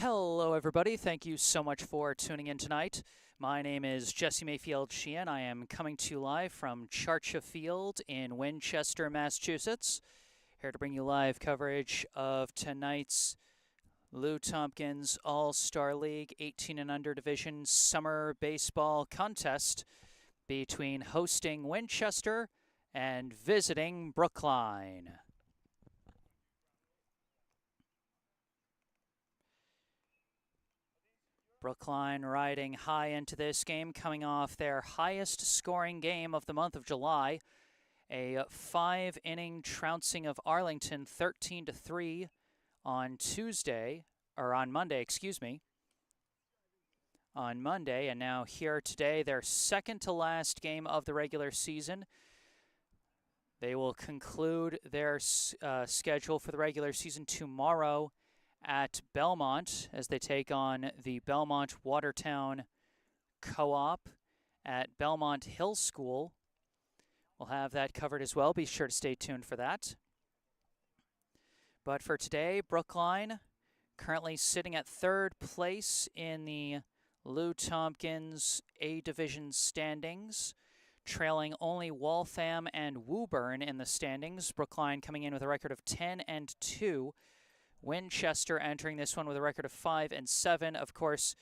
Hello, everybody. Thank you so much for tuning in tonight. My name is Jesse Mayfield-Sheehan. I am coming to you live from Churchill Field in Winchester, Massachusetts. Here to bring you live coverage of tonight's Lou Tompkins All-Star League 18 and under division summer baseball contest between hosting Winchester and visiting Brookline. Brookline riding high into this game, coming off their highest scoring game of the month of July. A 5-inning trouncing of Arlington 13-3 on Monday, on Monday, and now here today, their second to last game of the regular season. They will conclude their schedule for the regular season tomorrow at Belmont as they take on the Belmont Watertown Co-op at Belmont Hill School. We'll have that covered as well. Be sure to stay tuned for that. But for today, Brookline currently sitting at third place in the Lou Tompkins A Division standings, trailing only Waltham and Woburn in the standings. Brookline coming in with a record of 10-2. Winchester entering this one with a record of 5-7. Of course,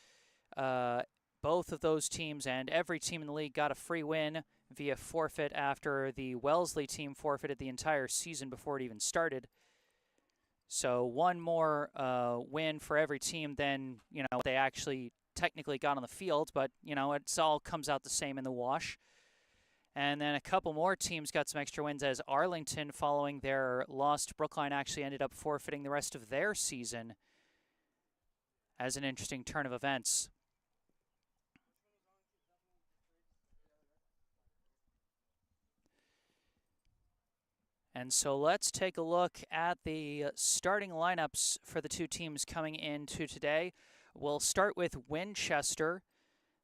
both of those teams and every team in the league got a free win via forfeit after the Wellesley team forfeited the entire season before it even started. So one more win for every team than, they actually technically got on the field, but, it all comes out the same in the wash. And then a couple more teams got some extra wins as Arlington, following their loss to Brookline, actually ended up forfeiting the rest of their season as an interesting turn of events. And so let's take a look at the starting lineups for the two teams coming into today. We'll start with Winchester.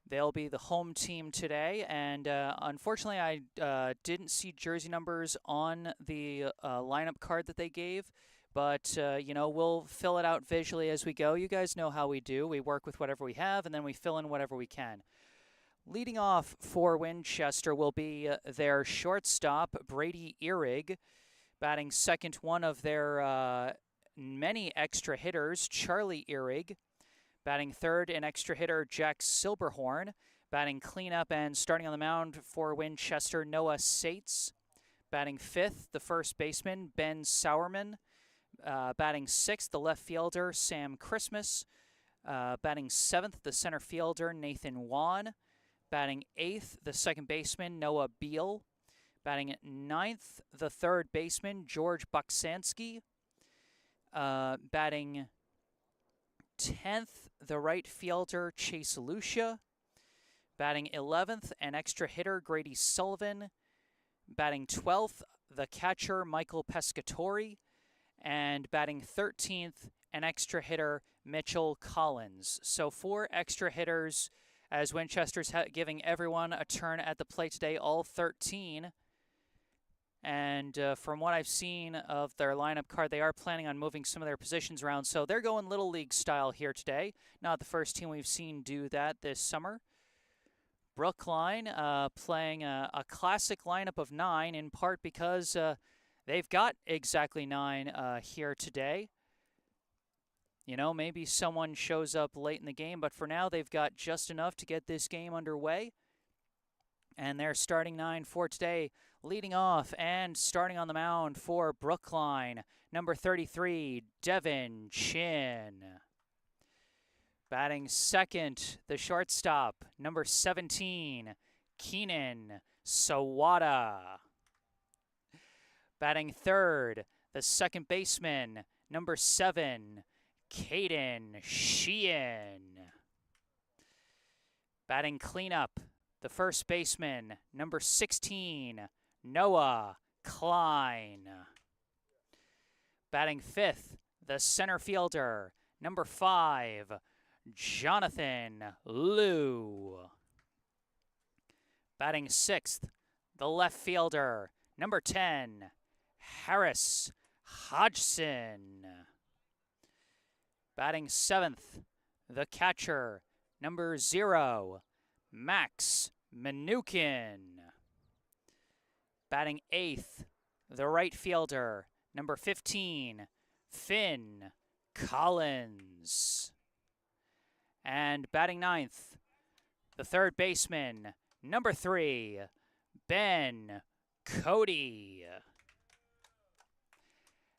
They'll be the home team today, and unfortunately I didn't see jersey numbers on the lineup card that they gave, but we'll fill it out visually as we go. You guys know how we do. We work with whatever we have, and then we fill in whatever we can. Leading off for Winchester will be their shortstop, Brady Ehrig. Batting second, one of their many extra hitters, Charlie Ehrig. Batting third, an extra hitter, Jack Silberhorn. Batting cleanup and starting on the mound for Winchester, Noah Sates. Batting fifth, the first baseman, Ben Sauerman. Batting sixth, the left fielder, Sam Christmas. Batting seventh, the center fielder, Nathan Wan. Batting eighth, the second baseman, Noah Beal. Batting ninth, the third baseman, George Boksansky. Batting 10th, the right fielder, Chase Lucia. Batting 11th, an extra hitter, Grady Sullivan. Batting 12th, the catcher, Michael Pescatori. And batting 13th, an extra hitter, Mitchell Collins. So 4 extra hitters as Winchester's giving everyone a turn at the plate today, all 13. And from what I've seen of their lineup card, they are planning on moving some of their positions around. So they're going Little League style here today. Not the first team we've seen do that this summer. Brookline playing a classic lineup of 9, in part because they've got exactly 9 here today. Maybe someone shows up late in the game, but for now they've got just enough to get this game underway. And their starting 9 for today, leading off and starting on the mound for Brookline, number 33, Devin Chin. Batting second, the shortstop, number 17, Keenan Sawada. Batting third, the second baseman, number 7, Caden Sheehan. Batting cleanup, the first baseman, number 16, Noah Klein. Batting fifth, the center fielder, number 5, Jonathan Liu. Batting sixth, the left fielder, number 10, Harris Hodgson. Batting 7th, the catcher, number 0, Max Minukin. Batting 8th, the right fielder, number 15, Finn Collins. And batting 9th, the third baseman, number 3, Ben Cody.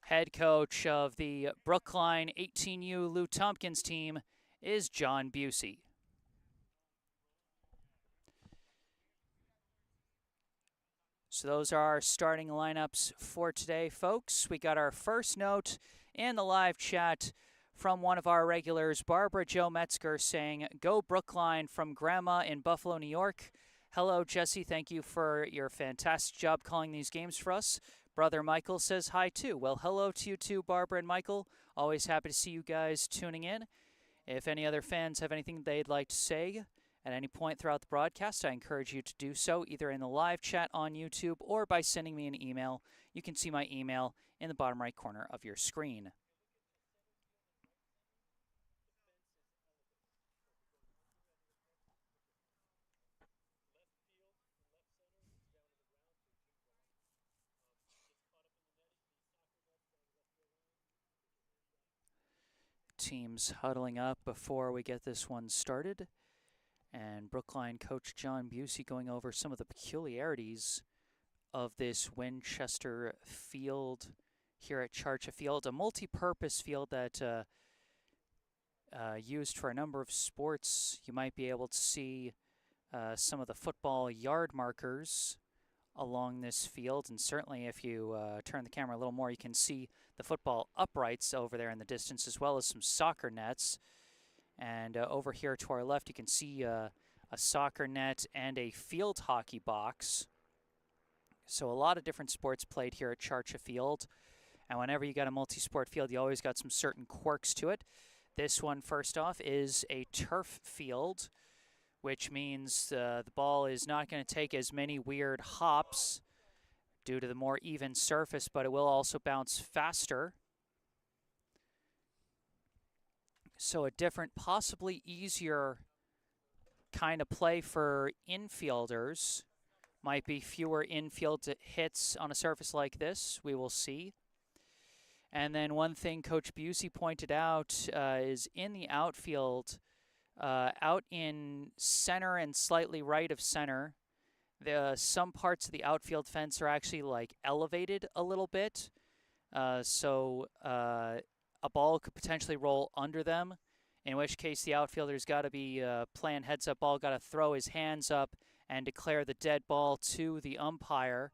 Head coach of the Brookline 18U Lou Tompkins team is John Busey. So those are our starting lineups for today, folks. We got our first note in the live chat from one of our regulars, Barbara Jo Metzger, saying, "Go Brookline," from Grandma in Buffalo, New York. Hello, Jesse. Thank you for your fantastic job calling these games for us. Brother Michael says hi, too. Well, hello to you, too, Barbara and Michael. Always happy to see you guys tuning in. If any other fans have anything they'd like to say at any point throughout the broadcast, I encourage you to do so either in the live chat on YouTube or by sending me an email. You can see my email in the bottom right corner of your screen. Teams huddling up before we get this one started. And Brookline coach John Busey going over some of the peculiarities of this Winchester field here at Charcha Field, a multi-purpose field that used for a number of sports. You might be able to see some of the football yard markers along this field, and certainly if you turn the camera a little more, you can see the football uprights over there in the distance, as well as some soccer nets. And over here to our left, you can see a soccer net and a field hockey box. So a lot of different sports played here at Charcha Field. And whenever you got a multi-sport field, you always got some certain quirks to it. This one, first off, is a turf field, which means the ball is not going to take as many weird hops due to the more even surface, but it will also bounce faster. So a different, possibly easier kind of play for infielders. Might be fewer infield hits on a surface like this. We will see. And then one thing Coach Busey pointed out is in the outfield, out in center and slightly right of center, some parts of the outfield fence are actually like elevated a little bit. So a ball could potentially roll under them, in which case the outfielder's got to be playing heads-up ball, got to throw his hands up and declare the dead ball to the umpire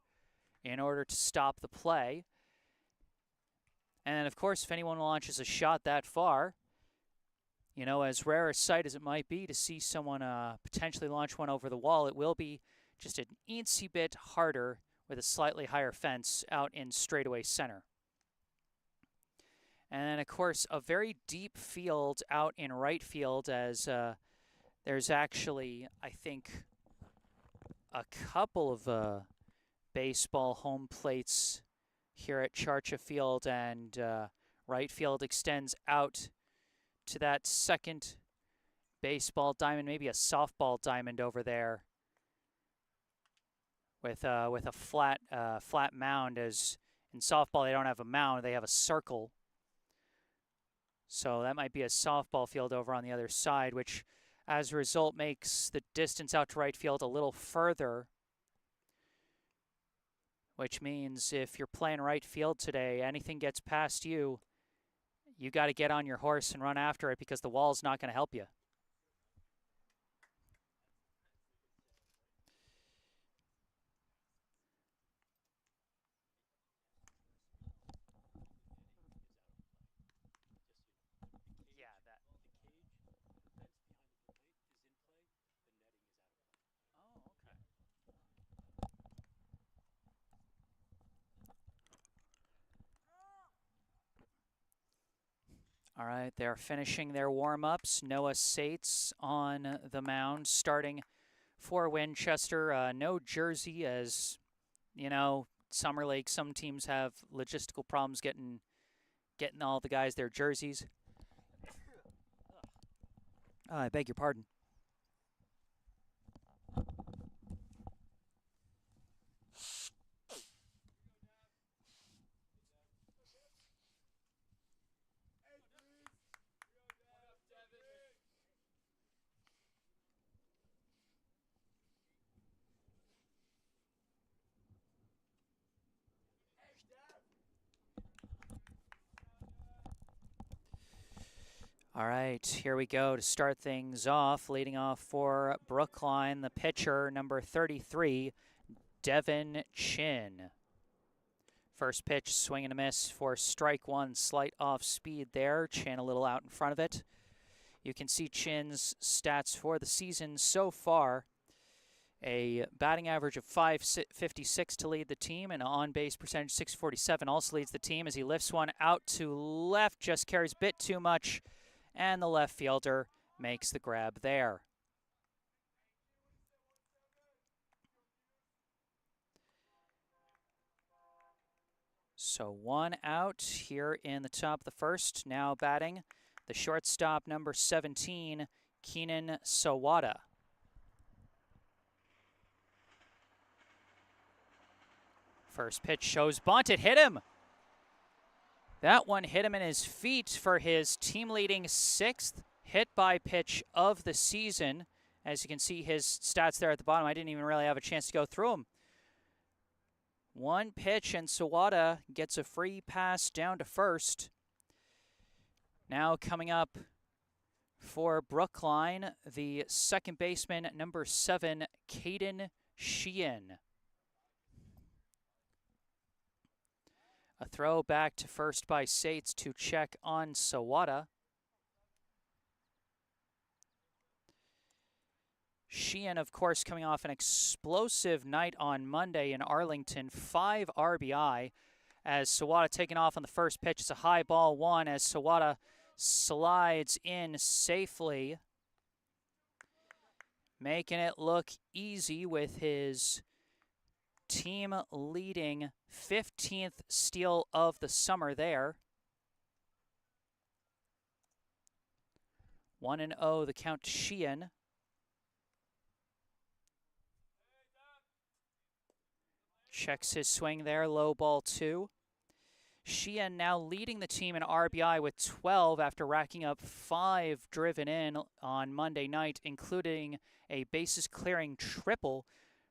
in order to stop the play. And, of course, if anyone launches a shot that far, you know, as rare a sight as it might be to see someone potentially launch one over the wall, it will be just an eensy bit harder with a slightly higher fence out in straightaway center. And then, of course, a very deep field out in right field, as there's actually, I think, a couple of baseball home plates here at Charcha Field, and right field extends out to that second baseball diamond, maybe a softball diamond over there with a flat mound, as in softball they don't have a mound, they have a circle. So that might be a softball field over on the other side, which as a result makes the distance out to right field a little further, which means if you're playing right field today, anything gets past you, you got to get on your horse and run after it, because the wall's not going to help you. All right, they're finishing their warm-ups. Noah Sates on the mound, starting for Winchester. No jersey, as, you know, Summer League, some teams have logistical problems getting all the guys their jerseys. I beg your pardon. All right, here we go to start things off. Leading off for Brookline, the pitcher, number 33, Devin Chin. First pitch, swing and a miss for strike one. Slight off speed there. Chin a little out in front of it. You can see Chin's stats for the season so far. A batting average of .556 to lead the team, and an on-base percentage .647 also leads the team as he lifts one out to left, just carries a bit too much, and the left fielder makes the grab there. So one out here in the top of the first. Now batting the shortstop, number 17, Keenan Sawada. First pitch shows bunt. It hit him. That one hit him in his feet for his team-leading 6th hit by pitch of the season. As you can see his stats there at the bottom, I didn't even really have a chance to go through them. One pitch and Sawada gets a free pass down to first. Now coming up for Brookline, the second baseman, number 7, Mayfield-Sheehan. A throw back to first by Sates to check on Sawada. Sheehan, of course, coming off an explosive night on Monday in Arlington, 5 RBI. As Sawada taking off on the first pitch, it's a high ball one as Sawada slides in safely, making it look easy with his team-leading 15th steal of the summer there. 1-0 the count to Sheehan. Checks his swing there, low ball 2. Sheehan now leading the team in RBI with 12 after racking up 5 driven in on Monday night, including a bases-clearing triple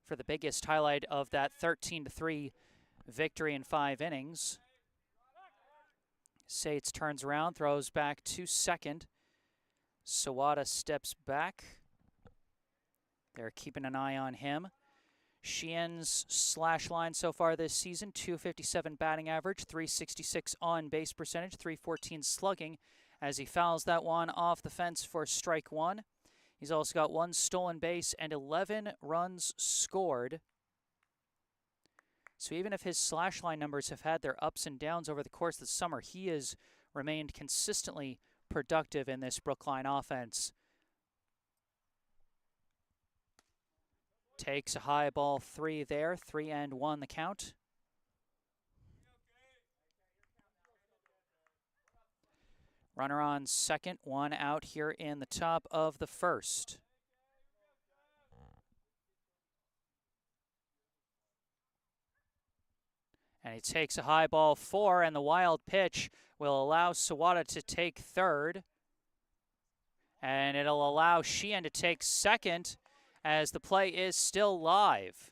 for the biggest highlight of that 13-3 victory in 5 innings. Sates turns around, throws back to second. Sawada steps back. They're keeping an eye on him. Sheehan's slash line so far this season, .257 batting average, .366 on base percentage, .314 slugging as he fouls that one off the fence for strike one. He's also got 1 stolen base and 11 runs scored. So even if his slash line numbers have had their ups and downs over the course of the summer, he has remained consistently productive in this Brookline offense. Takes a high ball 3 there, 3-1 the count. Runner on second, 1 out here in the top of the first. And he takes a high ball 4, and the wild pitch will allow Sawada to take third. And it'll allow Sheehan to take second as the play is still live.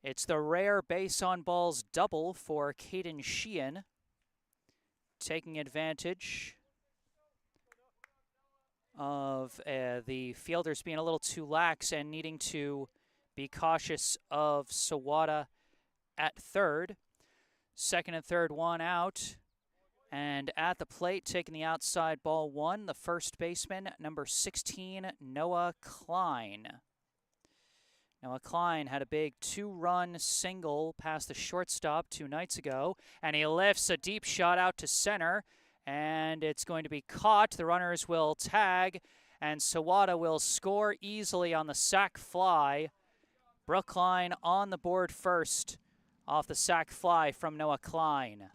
It's the rare base on balls double for Mayfield-Sheehan, taking advantage of the fielders being a little too lax and needing to be cautious of Sawada at third. Second and third, 1 out. And at the plate, taking the outside ball 1, the first baseman, number 16, Noah Klein. Noah Klein had a big 2-run single past the shortstop 2 nights ago, and he lifts a deep shot out to center, and it's going to be caught. The runners will tag, and Sawada will score easily on the sac fly. Brookline on the board first off the sac fly from Noah Klein.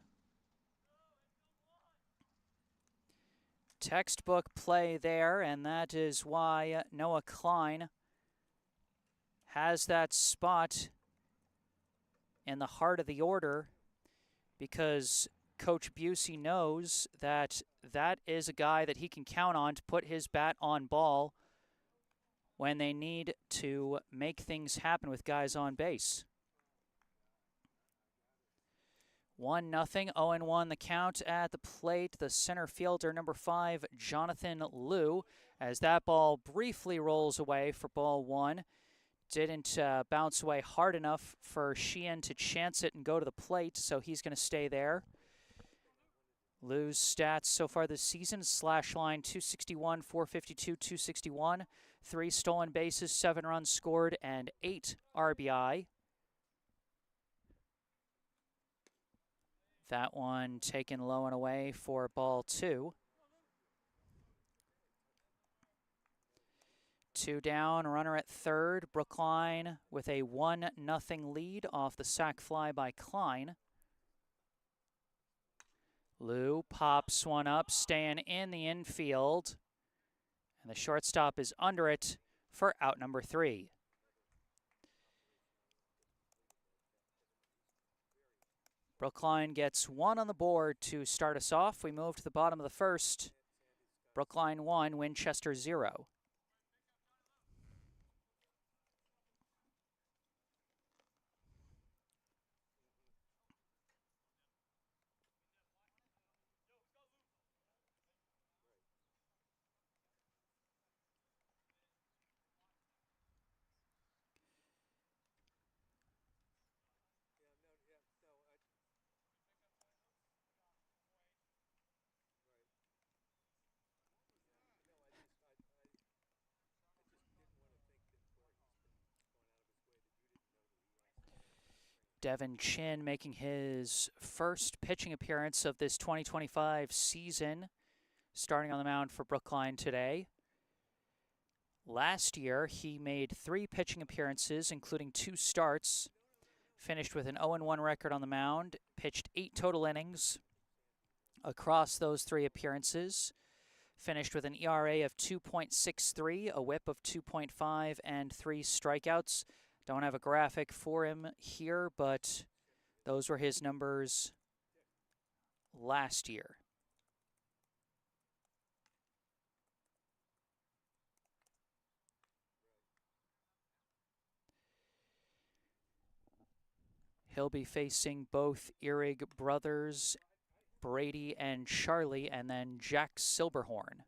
Textbook play there, and that is why Noah Klein has that spot in the heart of the order, because Coach Busey knows that that is a guy that he can count on to put his bat on ball when they need to make things happen with guys on base. 1-0, 0-1 the count at the plate. The center fielder, number 5, Jonathan Liu, as that ball briefly rolls away for ball 1. Didn't bounce away hard enough for Sheehan to chance it and go to the plate, so he's going to stay there. Liu's stats so far this season: slash line 261, 452, 261, 3 stolen bases, 7 runs scored, and 8 RBI. That one taken low and away for ball 2. 2 down, runner at third. Brookline with a 1-0 lead off the sac fly by Klein. Liu pops one up, staying in the infield. And the shortstop is under it for out number 3. Brookline gets 1 on the board to start us off. We move to the bottom of the first. Brookline 1, Winchester 0. Devin Chin making his first pitching appearance of this 2025 season, starting on the mound for Brookline today. Last year, he made 3 pitching appearances, including 2 starts, finished with an 0-1 record on the mound, pitched 8 total innings across those 3 appearances, finished with an ERA of 2.63, a whip of 2.5, and 3 strikeouts. Don't have a graphic for him here, but those were his numbers last year. He'll be facing both Ihrig brothers, Brady and Charlie, and then Jack Silberhorn.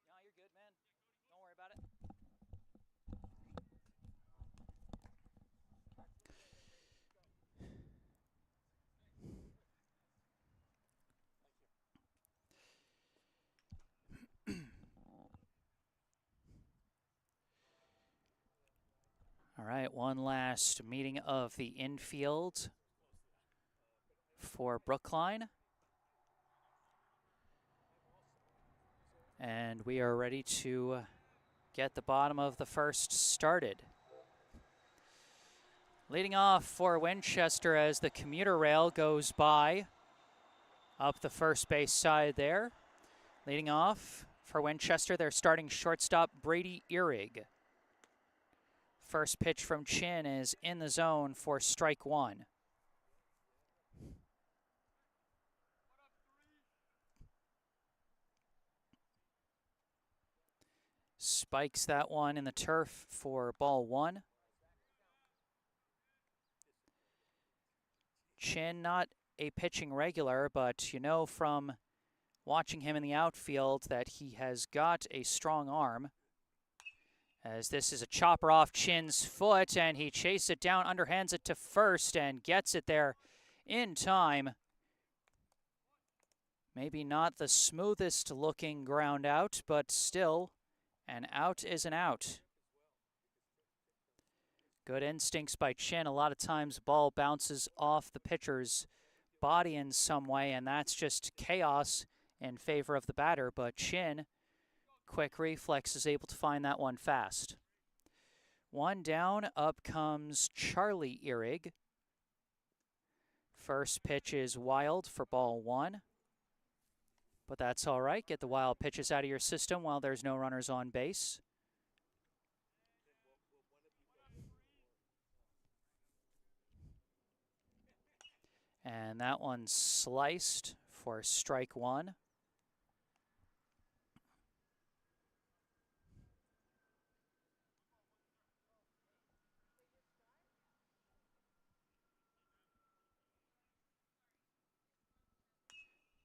No, you're good, man. Don't worry about it. All right, one last meeting of the infield for Brookline. And we are ready to get the bottom of the first started. Leading off for Winchester as the commuter rail goes by up the first base side there. Leading off for Winchester, their starting shortstop, Brady Ihrig. First pitch from Chin is in the zone for strike 1. Spikes that one in the turf for ball 1. Chin, not a pitching regular, but you know from watching him in the outfield that he has got a strong arm. As this is a chopper off Chin's foot, and he chases it down, underhands it to first, and gets it there in time. Maybe not the smoothest looking ground out, but still, an out is an out. Good instincts by Chin. A lot of times the ball bounces off the pitcher's body in some way, and that's just chaos in favor of the batter. But Chin, quick reflex, is able to find that one fast. One down, up comes Charlie Ehrig. First pitch is wild for ball one. But that's all right. Get the wild pitches out of your system while there's no runners on base. And that one's sliced for strike one.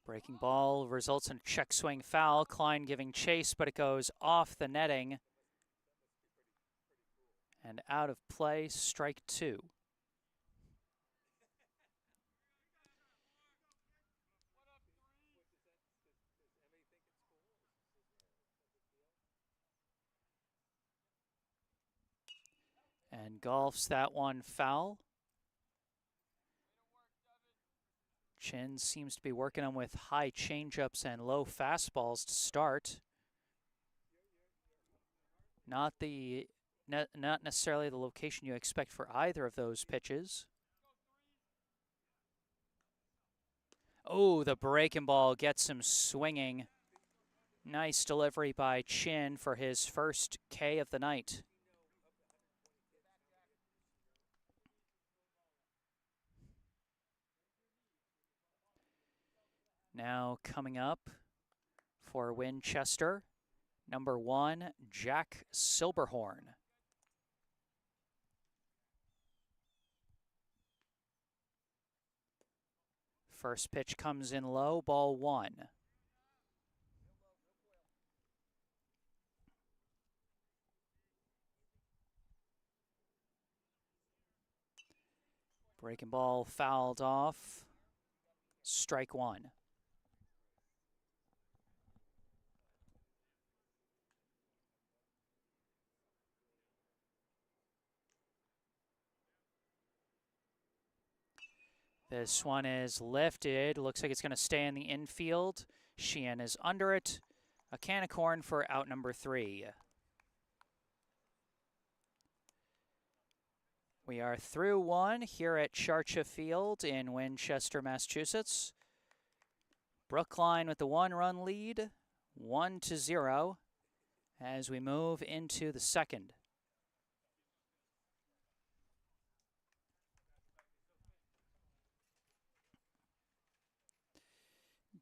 Breaking ball results in a check swing foul. Klein giving chase, but it goes off the netting. And out of play, strike two. And golfs that one foul. Chin seems to be working on with high changeups and low fastballs to start. Not necessarily the location you expect for either of those pitches. Oh, the breaking ball gets him swinging. Nice delivery by Chin for his first K of the night. Now coming up for Winchester, number 1, Jack Silberhorn. First pitch comes in low, ball 1. Breaking ball fouled off, strike 1. This one is lifted. Looks like it's going to stay in the infield. Sheehan is under it. A can of corn for out number 3. We are through 1 here at Charcha Field in Winchester, Massachusetts. Brookline with the 1-run lead, 1-0, as we move into the second.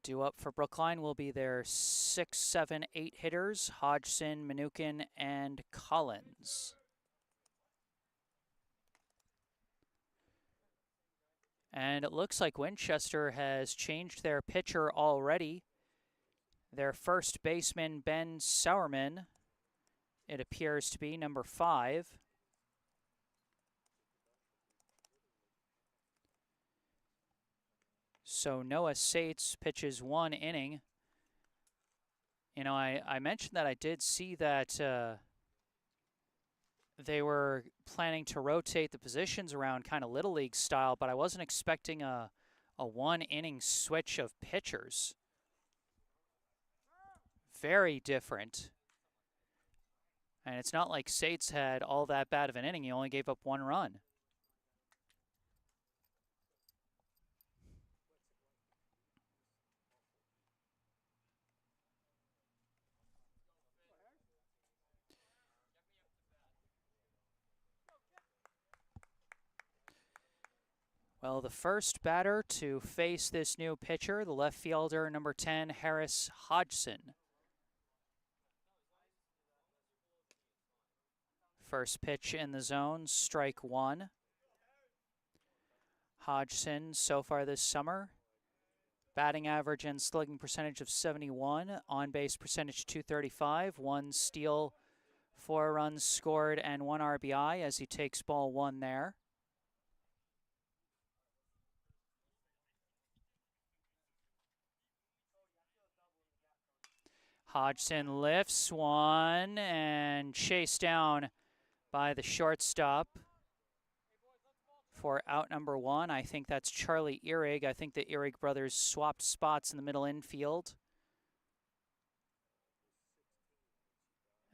Due up for Brookline will be their 6, 7, 8 hitters, Hodgson, Mnookin, and Collins. And it looks like Winchester has changed their pitcher already. Their first baseman, Ben Sauerman, it appears to be number 5. So Noah Sates pitches 1 inning. You know, I mentioned that I did see that they were planning to rotate the positions around kind of Little League style, but I wasn't expecting a 1-inning switch of pitchers. Very different. And it's not like Sates had all that bad of an inning. He only gave up 1 run. Well, the first batter to face this new pitcher, the left fielder, number 10, Harris Hodgson. First pitch in the zone, strike 1. Hodgson so far this summer, batting average and slugging percentage of 71, on-base percentage 235, 1 steal, 4 runs scored, and 1 RBI as he takes ball 1 there. Hodgson lifts one and chased down by the shortstop for out number 1. I think that's Charlie Ehrig. I think the Ehrig brothers swapped spots in the middle infield.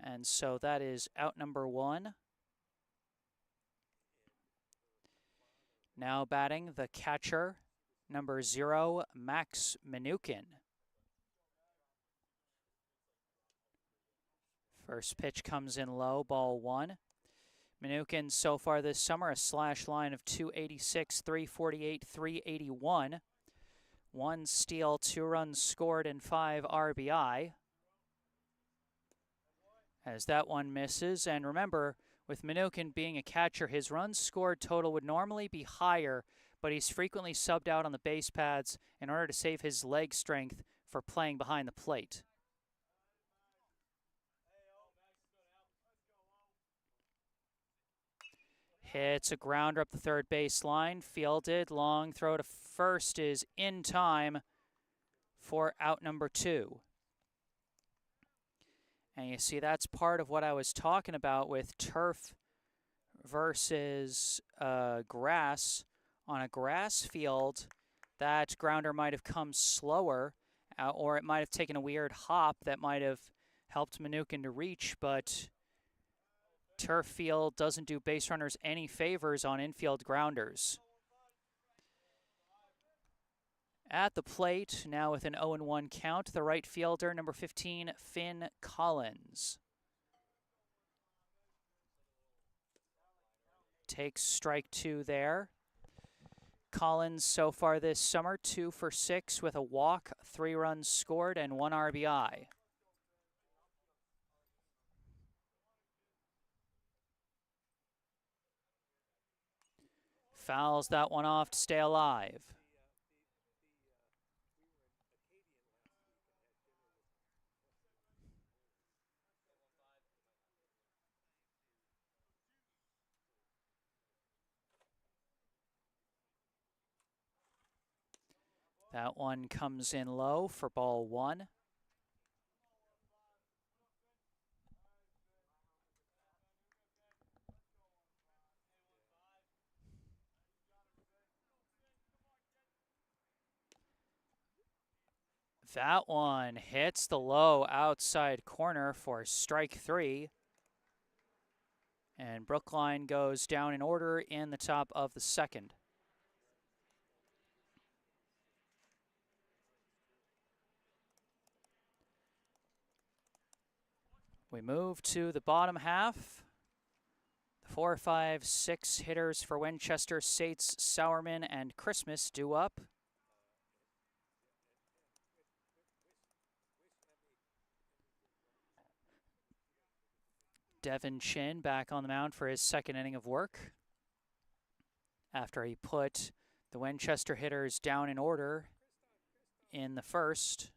And so that is out number 1. Now batting the catcher, number 0, Max Minukin. First pitch comes in low, ball 1. Minukin so far this summer, a slash line of 286, 348, 381. 1 steal, 2 runs scored, and 5 RBI. As that one misses, and remember, with Minukin being a catcher, his runs scored total would normally be higher, but he's frequently subbed out on the base pads in order to save his leg strength for playing behind the plate. Hits a grounder up the third base line, fielded, long throw to first is in time for out number 2. And you see, that's part of what I was talking about with turf versus grass. On a grass field, that grounder might have come slower, or it might have taken a weird hop that might have helped Minukin to reach, but turf field doesn't do base runners any favors on infield grounders. At the plate, now with an 0-1 count, the right fielder, number 15, Finn Collins. Takes strike 2 there. Collins so far this summer, 2 for 6 with a walk, 3 runs scored, and 1 RBI. Fouls that one off to stay alive. That one comes in low for ball 1. That one hits the low outside corner for strike 3. And Brookline goes down in order in the top of the 2nd. We move to the bottom half. 4, 5, 6 hitters for Winchester, Sates, Sourman, and Christmas due up. Devin Chin back on the mound for his 2nd inning of work after he put the Winchester hitters down in order in the 1st.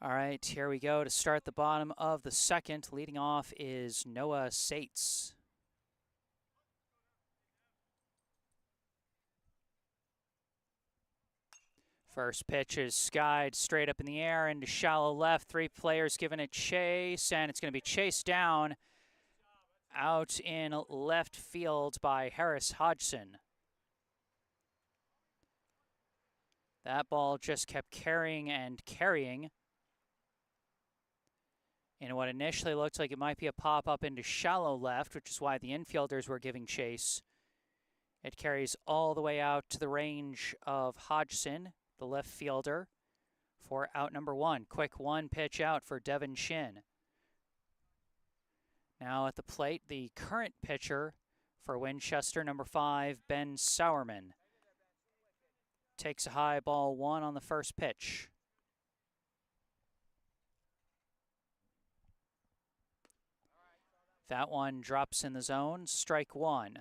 All right, here we go to start the bottom of the second. Leading off is Noah Sates. First pitch is skied straight up in the air into shallow left. Three players giving it chase, and it's going to be chased down out in left field by Harris Hodgson. That ball just kept carrying and carrying in what initially looked like it might be a pop-up into shallow left, which is why the infielders were giving chase. It carries all the way out to the range of Hodgson, the left fielder, for out number one. Quick one pitch out for Devin Shin. Now at the plate, the current pitcher for Winchester, number 5, Ben Sauerman. Takes a high ball one on the first pitch. That one drops in the zone, strike one.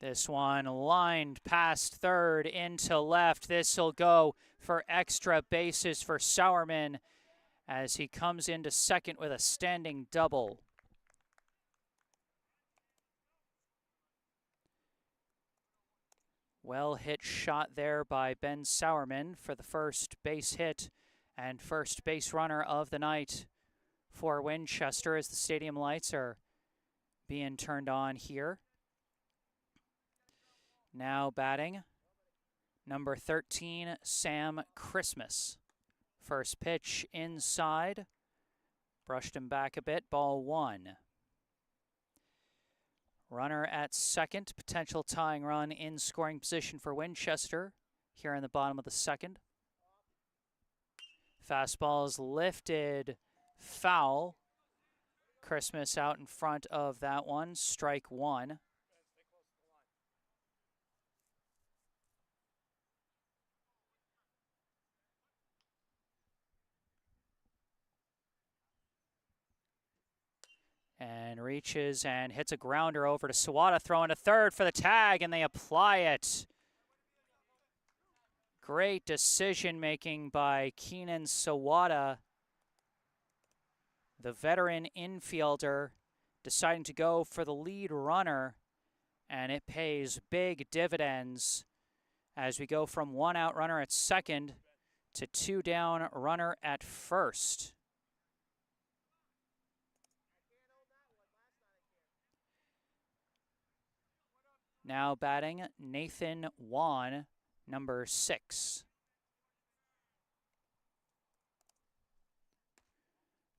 This one lined past third into left. This will go for extra bases for Sauerman as he comes into second with a standing double. Well hit shot there by Ben Sauerman for the first base hit and first base runner of the night for Winchester as the stadium lights are being turned on here. Now batting, number 13, Sam Christmas. First pitch inside, brushed him back a bit, ball one. Runner at second, potential tying run in scoring position for Winchester here in the bottom of the second. Fastball is lifted, foul. Christmas out in front of that one, strike one. And reaches and hits a grounder over to Sawada, throwing to third for the tag, and they apply it. Great decision-making by Keenan Sawada, the veteran infielder, deciding to go for the lead runner, and it pays big dividends as we go from one out runner at second to two down runner at first. Now batting, Nathan Wan, number 6.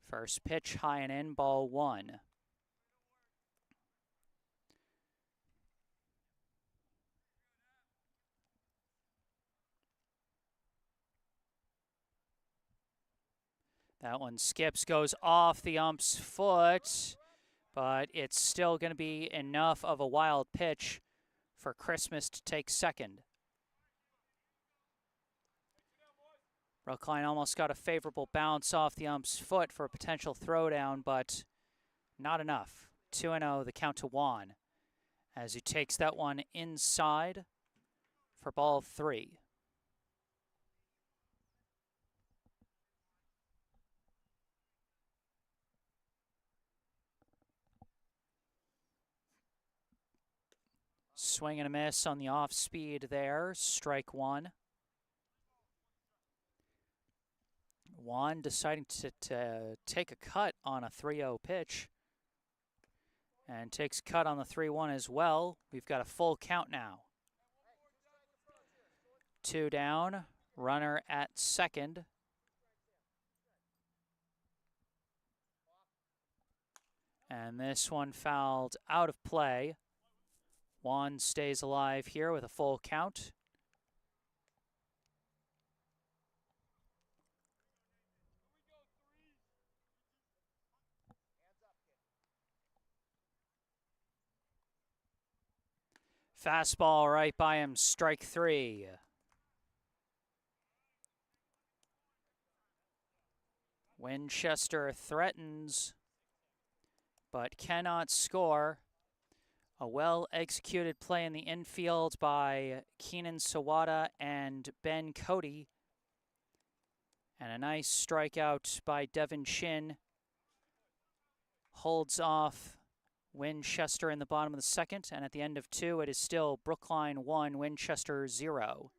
First pitch high and in, ball one. That one skips, goes off the ump's foot, but it's still going to be enough of a wild pitch for Christmas to take second. Brookline almost got a favorable bounce off the ump's foot for a potential throwdown, but not enough. 2-0, the count to Juan, as he takes that one inside for ball 3. Swing and a miss on the off speed there, strike one. Juan deciding to take a cut on a 3-0 pitch and takes cut on the 3-1 as well. We've got a full count now. 2 down, runner at second. And this one fouled out of play. Juan stays alive here with a full count. Fastball right by him, strike 3. Winchester threatens, but cannot score. A well-executed play in the infield by Keenan Sawada and Ben Cody. And a nice strikeout by Devin Shin. Holds off Winchester in the bottom of the second. And at the end of 2, it is still Brookline 1, Winchester 0.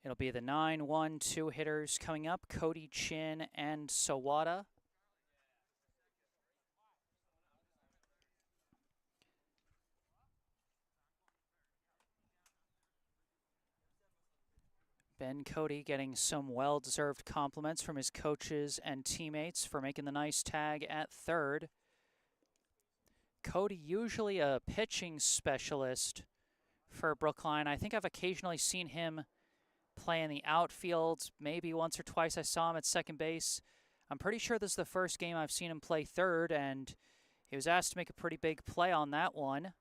It'll be the 9-1-2 hitters coming up, Cody, Chin, and Sawada. Ben Cody getting some well-deserved compliments from his coaches and teammates for making the nice tag at third. Cody, usually a pitching specialist for Brookline. I think I've occasionally seen him play in the outfield. Maybe once or twice I saw him at second base. I'm pretty sure this is the first game I've seen him play third, and he was asked to make a pretty big play on that one.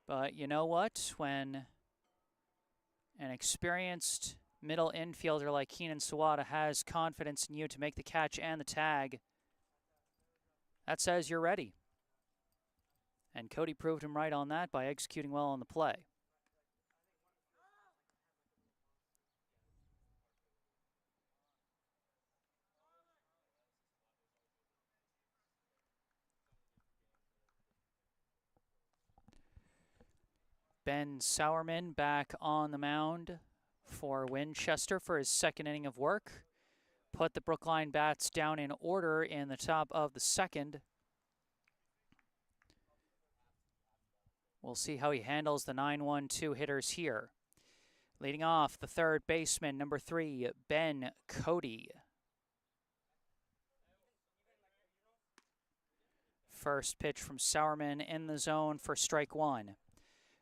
But you know what? When an experienced middle infielder like Keenan Sawada has confidence in you to make the catch and the tag, that says you're ready. And Cody proved him right on that by executing well on the play. Ben Sauerman back on the mound for Winchester for his second inning of work. Put the Brookline bats down in order in the top of the second. We'll see how he handles the 9-1-2 hitters here. Leading off, the third baseman, number 3, Ben Cody. First pitch from Sauerman in the zone for strike 1.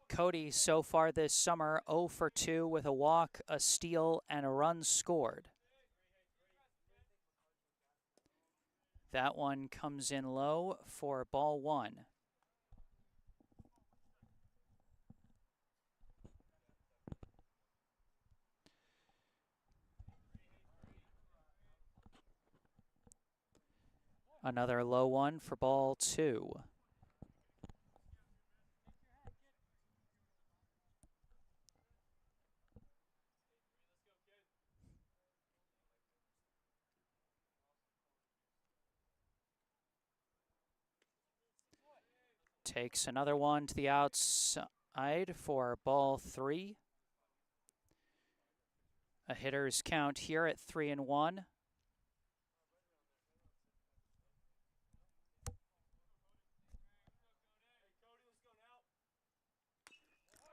Cody, so far this summer, 0 for 2 with a walk, a steal, and a run scored. That one comes in low for ball 1. Another low one for ball 2. Takes another one to the outside for ball 3. A hitter's count here at 3-1.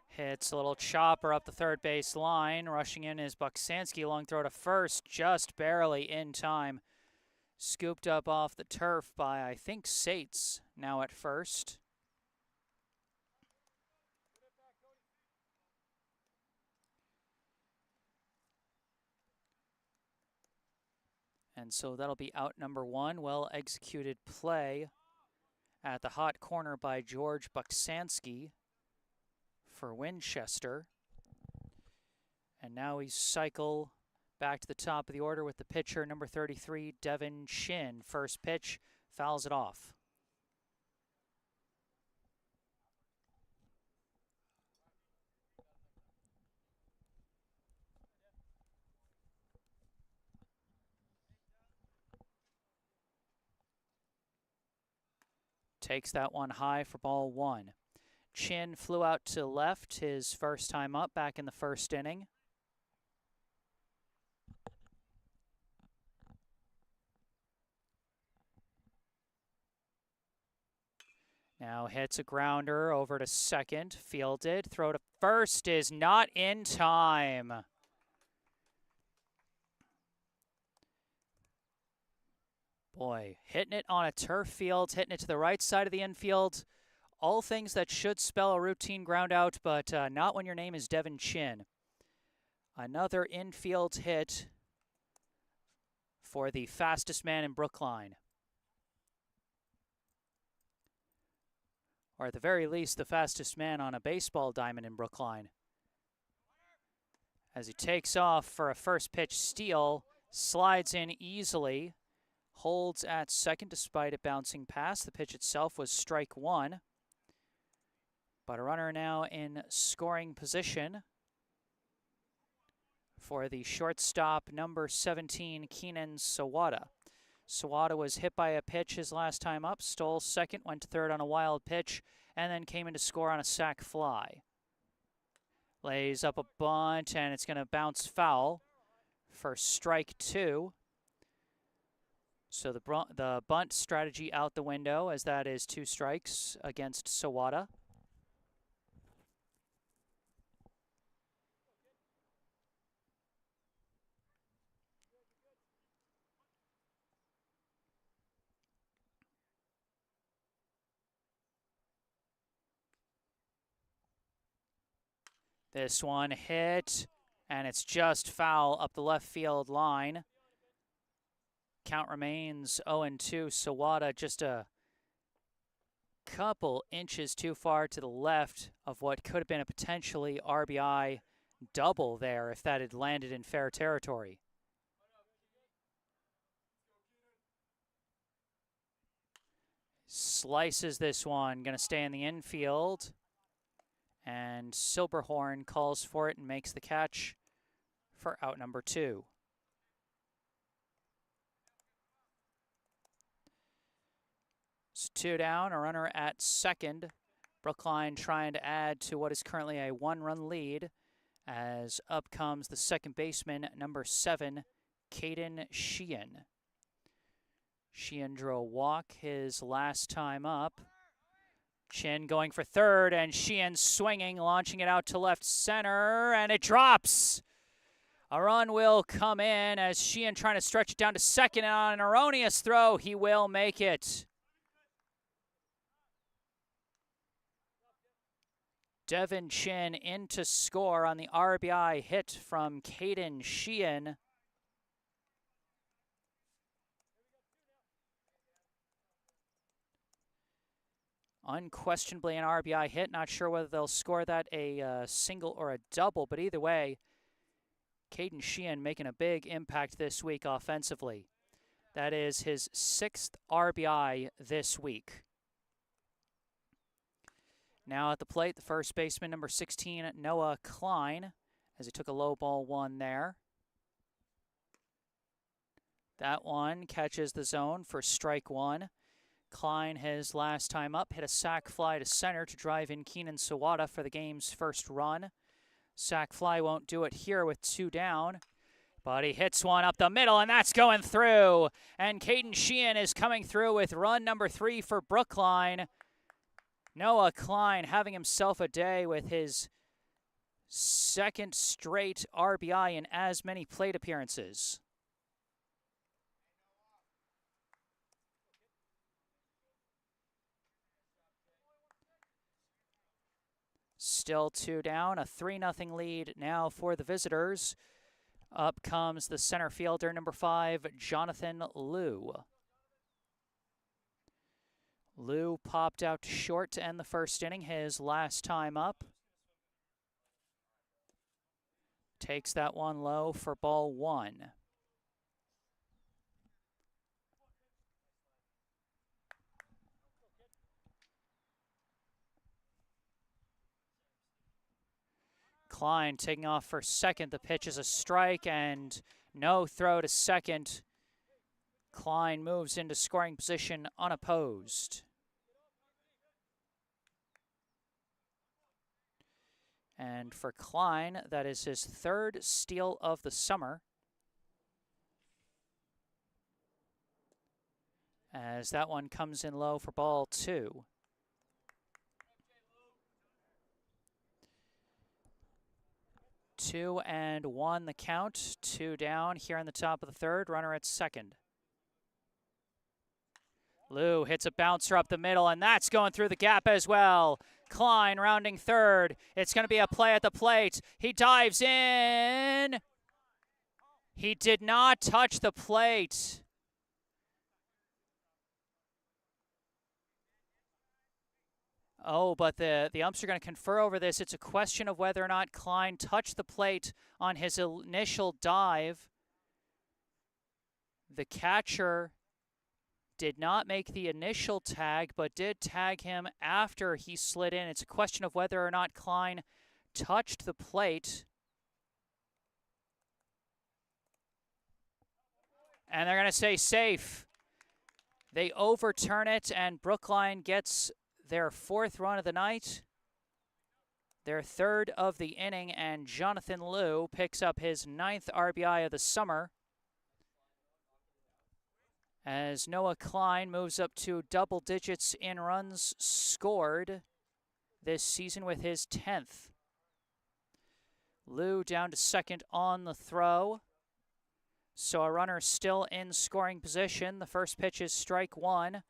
Hits a little chopper up the third base line. Rushing in is Buksanski. Long throw to first, just barely in time. Scooped up off the turf by, I think, Sates, now at first. And so that'll be out number 1. Well-executed play at the hot corner by George Buksanski for Winchester. And now we cycle back to the top of the order with the pitcher, number 33, Devin Shin. First pitch, fouls it off. Takes that one high for ball 1. Chin flew out to left his first time up back in the first inning. Now hits a grounder over to second, fielded. Throw to first is not in time. Boy, hitting it on a turf field, hitting it to the right side of the infield. All things that should spell a routine ground out, but not when your name is Devin Chin. Another infield hit for the fastest man in Brookline. Or at the very least, the fastest man on a baseball diamond in Brookline. As he takes off for a first pitch steal, Slides in easily. Holds at second despite it bouncing past. The pitch itself was strike one. But a runner now in scoring position for the shortstop, number 17, Keenan Sawada. Sawada was hit by a pitch his last time up, stole second, went to third on a wild pitch, and then came in to score on a sac fly. Lays up a bunt, and it's going to bounce foul for strike two. So the bunt strategy out the window, as that is 2 strikes against Sawada. This one hit, and it's just foul up the left field line. Count remains 0-2. Sawada just a couple inches too far to the left of what could have been a potentially RBI double there if that had landed in fair territory. Slices this one, going to stay in the infield. And Silberhorn calls for it and makes the catch for out number 2. It's 2 down, a runner at second. Brookline trying to add to what is currently a 1-run lead as up comes the second baseman, number 7, Caden Sheehan. Sheehan drew a walk his last time up. Chin going for third, and Sheehan swinging, launching it out to left center, and it drops. A run will come in as Sheehan trying to stretch it down to second, and on an erroneous throw, he will make it. Devin Chin in to score on the RBI hit from Caden Sheehan. Unquestionably an RBI hit. Not sure whether they'll score that a single or a double, but either way, Caden Sheehan making a big impact this week offensively. That is his 6th RBI this week. Now at the plate, the first baseman, number 16, Noah Klein, as he took a low ball one there. That one catches the zone for strike one. Klein, his last time up, hit a sac fly to center to drive in Keenan Sawada for the game's first run. Sac fly won't do it here with 2 down, but he hits one up the middle, and that's going through. And Caden Sheehan is coming through with run number 3 for Brookline. Noah Klein having himself a day with his 2nd straight RBI in as many plate appearances. Still 2 down, a 3-0 lead now for the visitors. Up comes the center fielder, number 5, Jonathan Liu. Liu popped out to short to end the first inning, his last time up. Takes that one low for ball 1. Klein taking off for second. The pitch is a strike and no throw to second. Klein moves into scoring position unopposed. And for Klein, that is his 3rd steal of the summer. As that one comes in low for ball 2. Two and one the count. 2 down here in the top of the 3rd. Runner at second. Liu hits a bouncer up the middle, and that's going through the gap as well. Klein rounding 3rd. It's going to be a play at the plate. He dives in. He did not touch the plate. Oh, but the umps are going to confer over this. It's a question of whether or not Klein touched the plate on his initial dive. The catcher did not make the initial tag, but did tag him after he slid in. It's a question of whether or not Klein touched the plate. And they're going to say safe. They overturn it, and Brookline gets their 4th run of the night, their 3rd of the inning, and Jonathan Liu picks up his 9th RBI of the summer, as Noah Klein moves up to double digits in runs scored this season with his 10th. Liu down to second on the throw. So a runner still in scoring position. The first pitch is strike 1.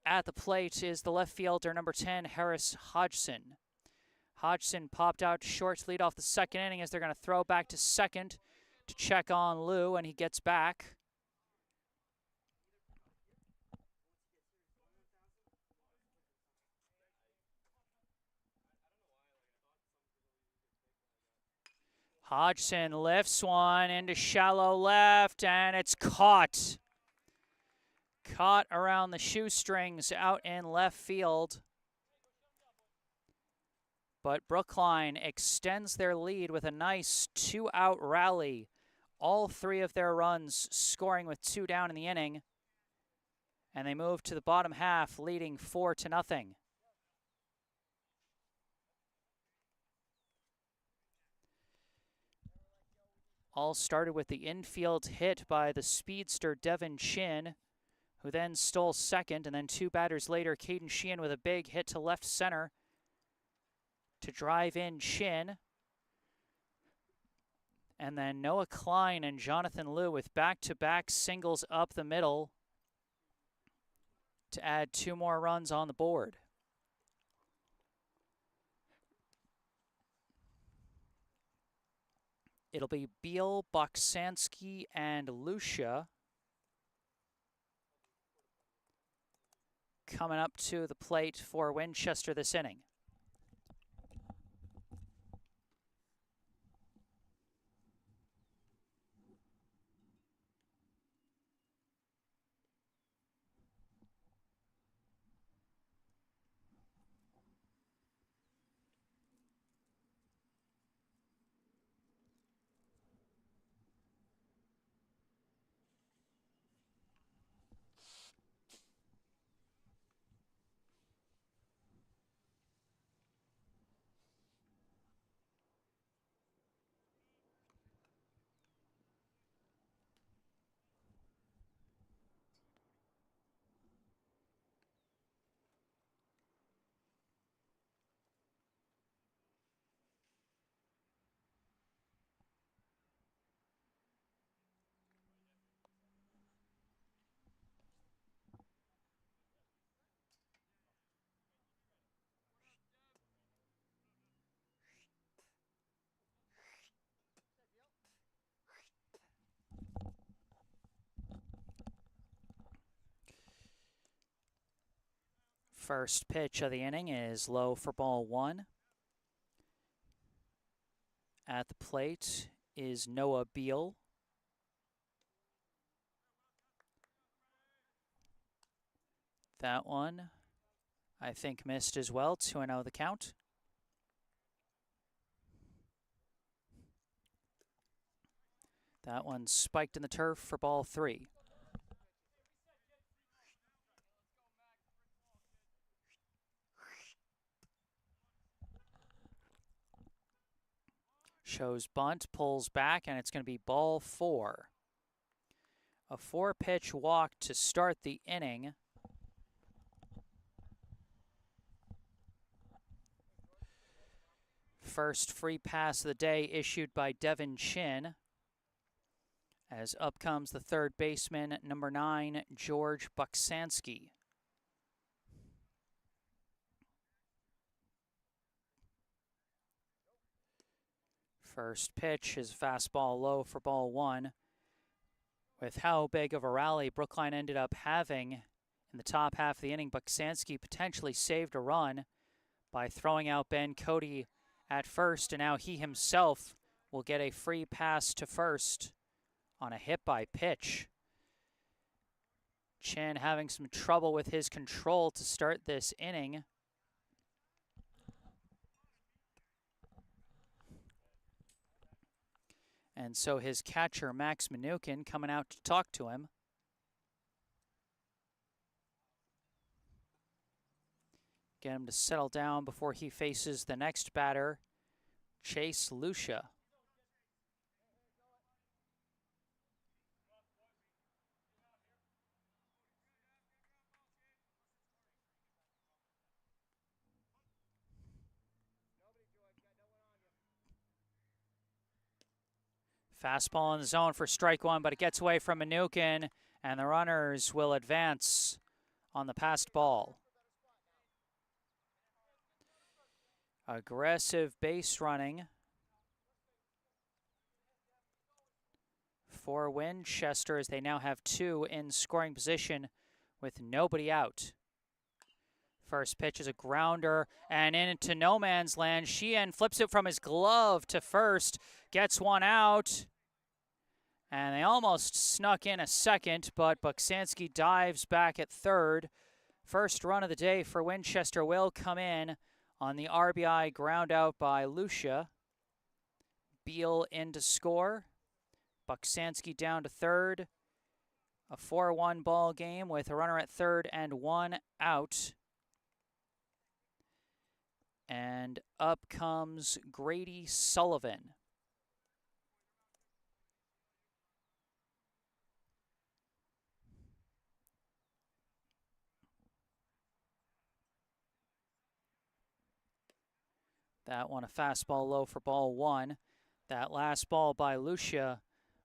At the plate is the left fielder, number 10, Harris Hodgson. Hodgson popped out short to lead off the second inning as they're going to throw back to second to check on Liu, and he gets back. Hodgson lifts one into shallow left, and it's caught. Caught around the shoestrings out in left field. But Brookline extends their lead with a nice 2-out rally. All 3 of their runs scoring with 2 down in the inning. And they move to the bottom half, leading 4-0. All started with the infield hit by the speedster Devin Chin, who then stole second, and then 2 batters later, Caden Sheehan with a big hit to left center to drive in Chin. And then Noah Klein and Jonathan Liu with back-to-back singles up the middle to add 2 more runs on the board. It'll be Beal, Boksansky, and Lucia coming up to the plate for Winchester this inning. First pitch of the inning is low for ball 1. At the plate is Noah Beal. That one, I think, missed as well. 2-0 the count. That one spiked in the turf for ball 3. Shows bunt, pulls back, and it's going to be ball 4. A 4-pitch walk to start the inning. First free pass of the day issued by Devin Chin. As up comes the third baseman, number 9, George Boksansky. First pitch is fastball low for ball 1. With how big of a rally Brookline ended up having in the top half of the inning, Boksansky potentially saved a run by throwing out Ben Cody at first, and now he himself will get a free pass to first on a hit by pitch. Chin having some trouble with his control to start this inning. And so his catcher, Max Mnookin, coming out to talk to him. Get him to settle down before he faces the next batter, Chase Lucia. Fastball in the zone for strike one, but it gets away from Mnookin, and the runners will advance on the passed ball. Aggressive base running for Winchester as they now have two in scoring position with nobody out. First pitch is a grounder and into no man's land. Sheehan flips it from his glove to first, gets one out. And they almost snuck in a second, but Buksanski dives back at third. First run of the day for Winchester will come in on the RBI ground out by Lucia. Beal in to score. Buksanski down to third. A 4-1 ball game with a runner at third and one out. And up comes Grady Sullivan. That one a fastball low for ball one. That last ball by Lucia,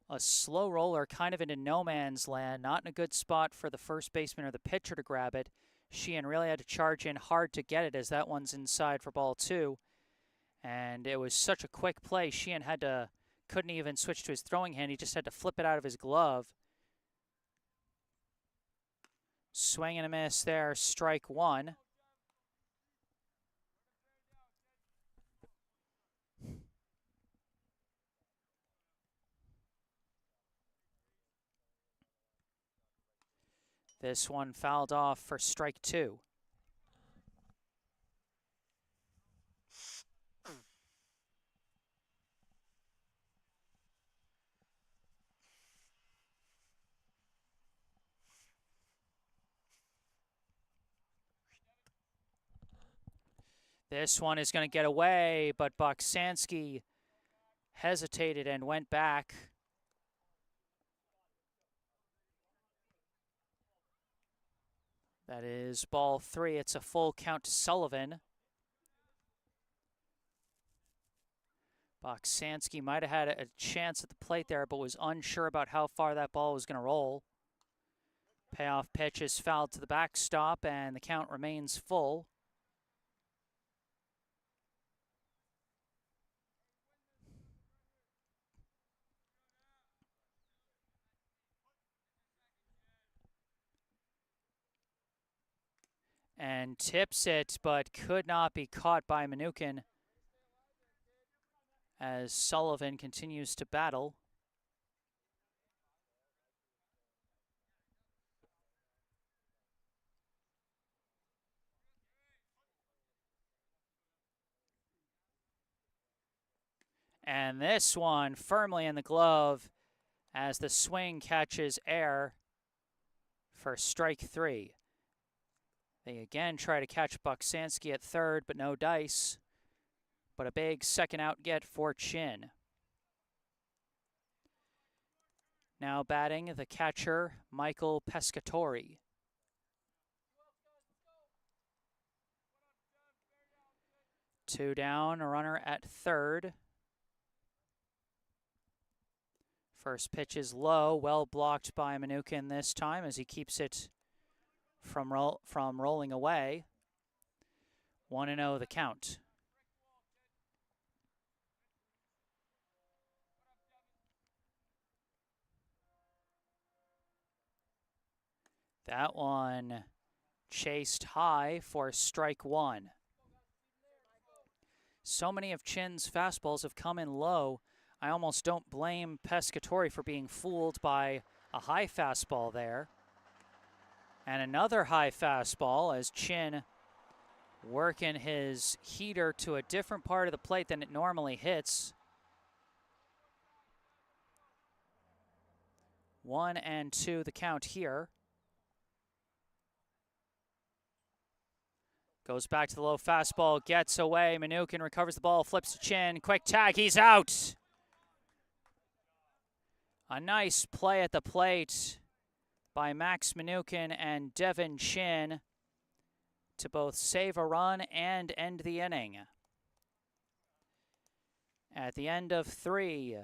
a slow roller kind of into no man's land, not in a good spot for the first baseman or the pitcher to grab it. Sheehan really had to charge in hard to get it as that one's inside for ball two. And it was such a quick play, Sheehan couldn't even switch to his throwing hand. He just had to flip it out of his glove. Swing and a miss there, strike one. This one fouled off for strike two. This one is going to get away, but Buksanski hesitated and went back. That is ball three. It's a full count to Sullivan. Buksanski might have had a chance at the plate there, but was unsure about how far that ball was going to roll. Payoff pitch is fouled to the backstop, and the count remains full. And tips it, but could not be caught by Mnookin as Sullivan continues to battle. And this one firmly in the glove as the swing catches air for strike three. They again try to catch Buksanski at third, but no dice. But a big second out get for Chin. Now batting the catcher, Michael Pescatori. Two down, a runner at third. First pitch is low, well blocked by Mnookin this time as he keeps it from rolling away. 1-0 the count. That one chased high for strike one. So many of Chin's fastballs have come in low. I almost don't blame Pescatori for being fooled by a high fastball there. And another high fastball as Chin working his heater to a different part of the plate than it normally hits. 1-2 the count here. Goes back to the low fastball, gets away. Mnookin recovers the ball, flips to Chin. Quick tag, he's out. A nice play at the plate by Max Mnookin and Devin Chin to both save a run and end the inning. At the end of 3,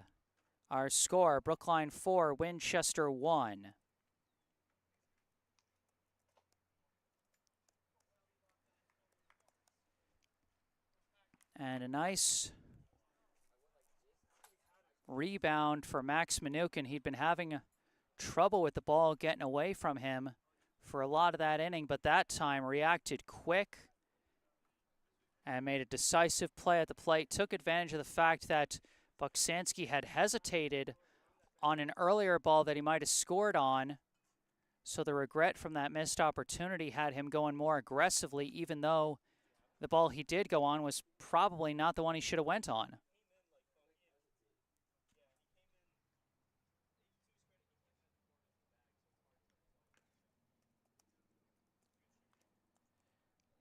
our score, Brookline 4, Winchester 1. And a nice rebound for Max Mnookin. He'd been having trouble with the ball getting away from him for a lot of that inning, but that time reacted quick and made a decisive play at the plate. Took advantage of the fact that Buksanski had hesitated on an earlier ball that he might have scored on. So the regret from that missed opportunity had him going more aggressively, even though the ball he did go on was probably not the one he should have went on.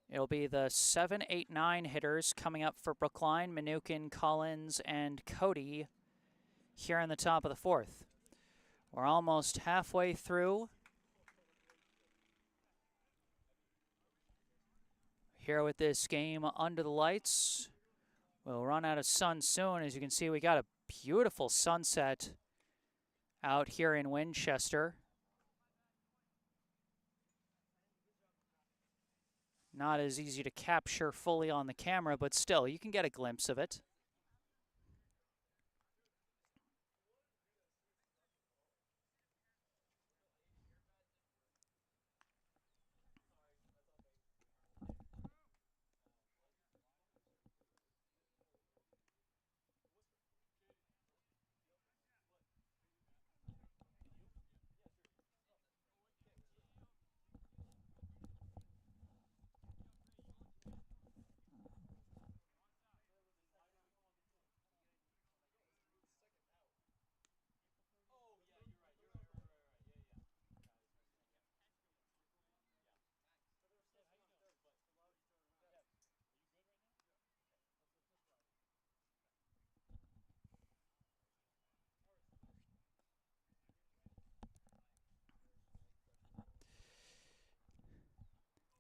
It'll be the 7, 8, 9 hitters coming up for Brookline, Mnookin, Collins, and Cody here in the top of the 4th. We're almost halfway through. Here with this game under the lights. We'll run out of sun soon. As you can see, we got a beautiful sunset out here in Winchester. Not as easy to capture fully on the camera, but still, you can get a glimpse of it.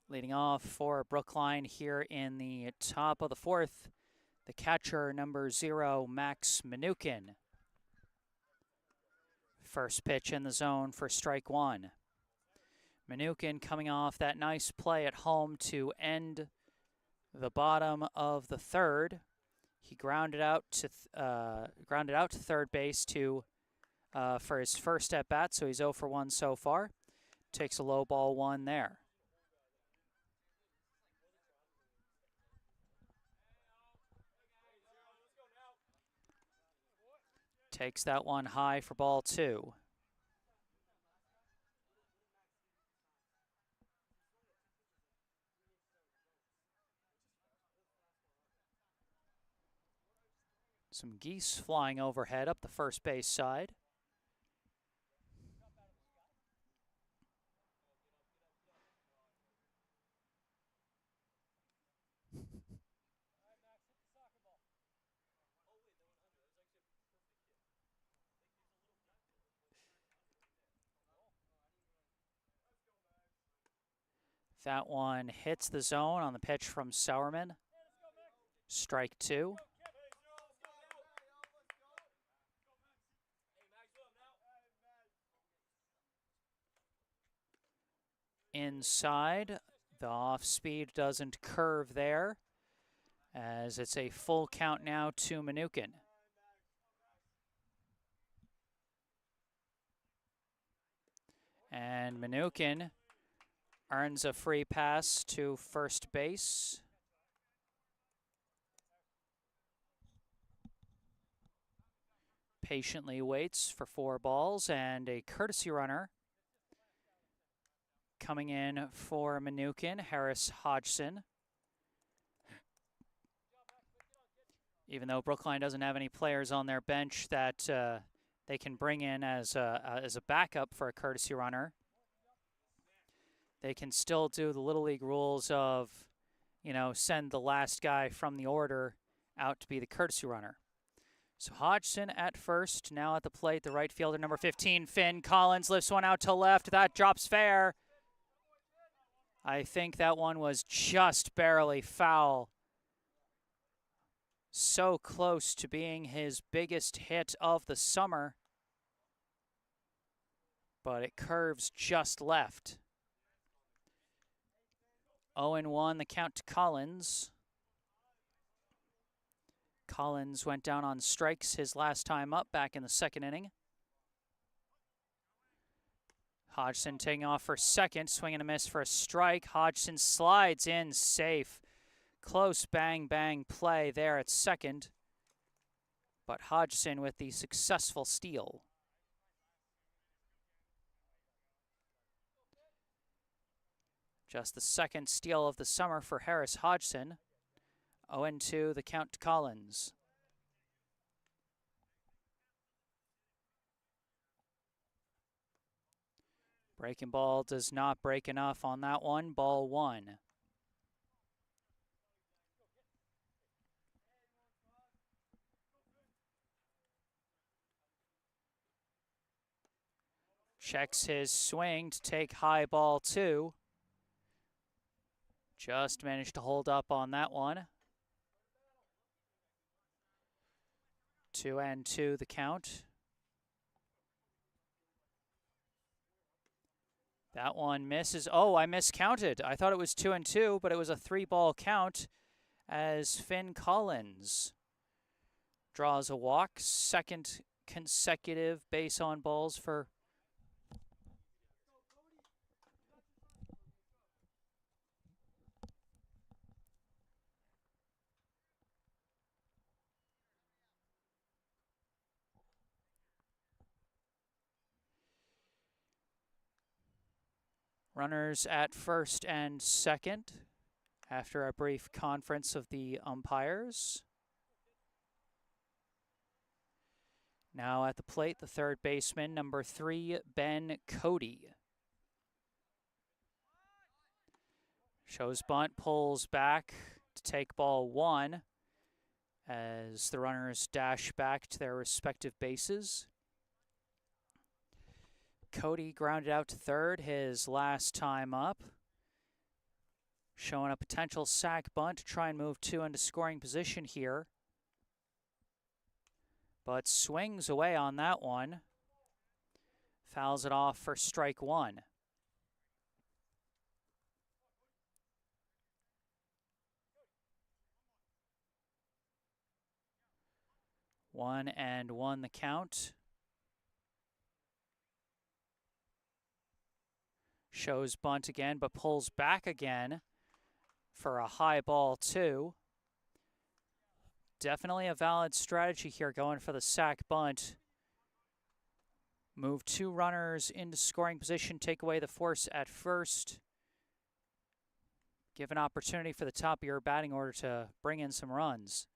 Leading off for Brookline here in the top of the 4th, the catcher, number 0, Max Mnookin. First pitch in the zone for strike 1. Mnookin coming off that nice play at home to end the bottom of the 3rd. He grounded out to third base for his first at bat, so he's 0 for 1 so far. Takes a low ball 1 there. Takes that one high for ball 2. Some geese flying overhead up the first base side. That one hits the zone on the pitch from Sauerman. Strike 2. Inside, the off-speed doesn't curve there, as it's a full count now to Mnookin. And Mnookin earns a free pass to first base. patiently waits for 4 balls, and a courtesy runner coming in for Manukin, Harris Hodgson. Even though Brookline doesn't have any players on their bench that they can bring in as a backup for a courtesy runner, they can still do the Little League rules of, you know, send the last guy from the order out to be the courtesy runner. So Hodgson at first, now at the plate, the right fielder, number 15, Finn Collins, lifts one out to left. That drops fair. I think that one was just barely foul. So close to being his biggest hit of the summer, but it curves just left. 0-1 the count to Collins. Collins went down on strikes his last time up back in the second inning. Hodgson taking off for second, swing and a miss for a strike. Hodgson slides in safe. Close bang-bang play there at second, but Hodgson with the successful steal. Just the second steal of the summer for Harris Hodgson. 0-2 the count to Collins. Breaking ball does not break enough on that one. Ball 1. Checks his swing to take high ball 2. Just managed to hold up on that one. 2-2 the count. That one misses. Oh, I miscounted. I thought it was 2-2, but it was a 3-ball count as Finn Collins draws a walk. Second consecutive base on balls for runners at first and second after a brief conference of the umpires. Now at the plate, the third baseman, number 3, Ben Cody. Shows bunt, pulls back to take ball 1 as the runners dash back to their respective bases. Cody grounded out to third his last time up, showing a potential sac bunt to try and move 2 into scoring position here, but swings away on that one, fouls it off for strike 1. One and one the count. Shows bunt again, but pulls back again for a high ball 2. Definitely a valid strategy here, going for the sac bunt. Move 2 runners into scoring position, take away the force at first. Give an opportunity for the top of your batting order to bring in some runs.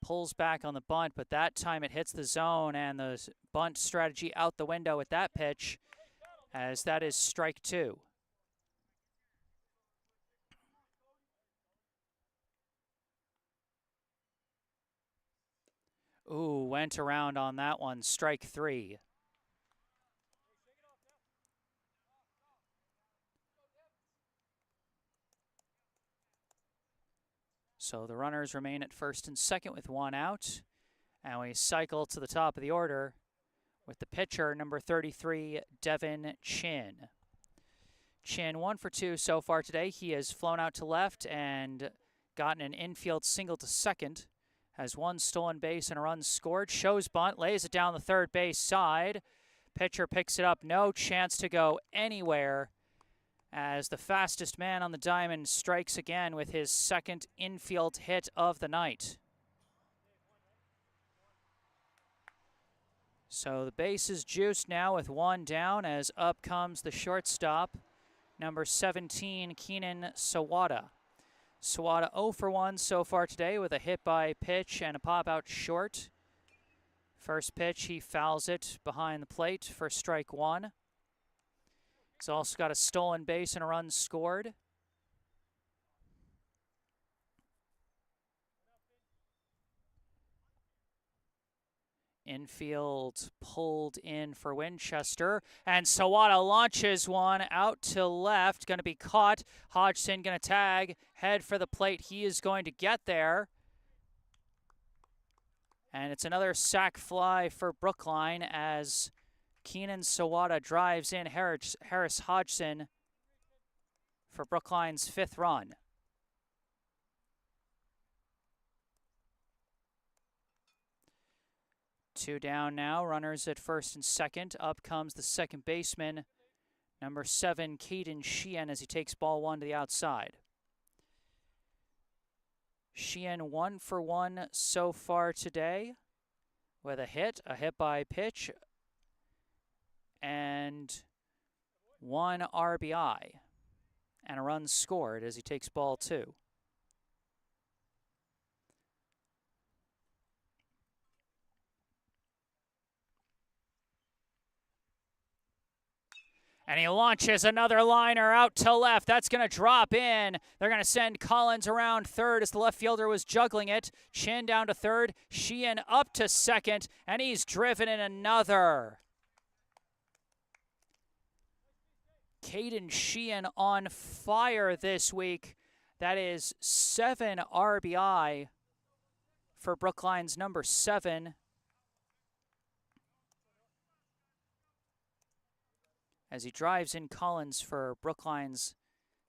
Pulls back on the bunt, but that time it hits the zone, and the bunt strategy out the window with that pitch, as that is strike 2. Ooh, went around on that one, strike 3. So the runners remain at first and second with 1 out, and we cycle to the top of the order with the pitcher, number 33, Devin Chin. Chin 1 for 2 so far today. He has flown out to left and gotten an infield single to second. Has 1 stolen base and a run scored. Shows bunt, lays it down the third base side. Pitcher picks it up, no chance to go anywhere, as the fastest man on the diamond strikes again with his second infield hit of the night. So the base is juiced now with one down as up comes the shortstop, number 17, Keenan Sawada. Sawada 0 for 1 so far today with a hit by pitch and a pop out short. First pitch, he fouls it behind the plate for strike one. He's also got a stolen base and a run scored. Infield pulled in for Winchester, and Sawada launches one out to left, going to be caught. Hodgson going to tag, head for the plate. He is going to get there. And it's another sac fly for Brookline as Keenan Sawada drives in Harris Hodgson for Brookline's 5th run. Two down now, runners at first and second. Up comes the second baseman, number 7, Mayfield-Sheehan, as he takes ball one to the outside. Sheehan 1 for 1 so far today with a hit by pitch, and 1 RBI, and a run scored as he takes ball 2. And he launches another liner out to left. That's going to drop in. They're going to send Collins around third as the left fielder was juggling it. Chin down to third. Sheehan up to second, and he's driven in another. Mayfield-Sheehan on fire this week. That is 7 RBI for Brookline's number 7. As he drives in Collins for Brookline's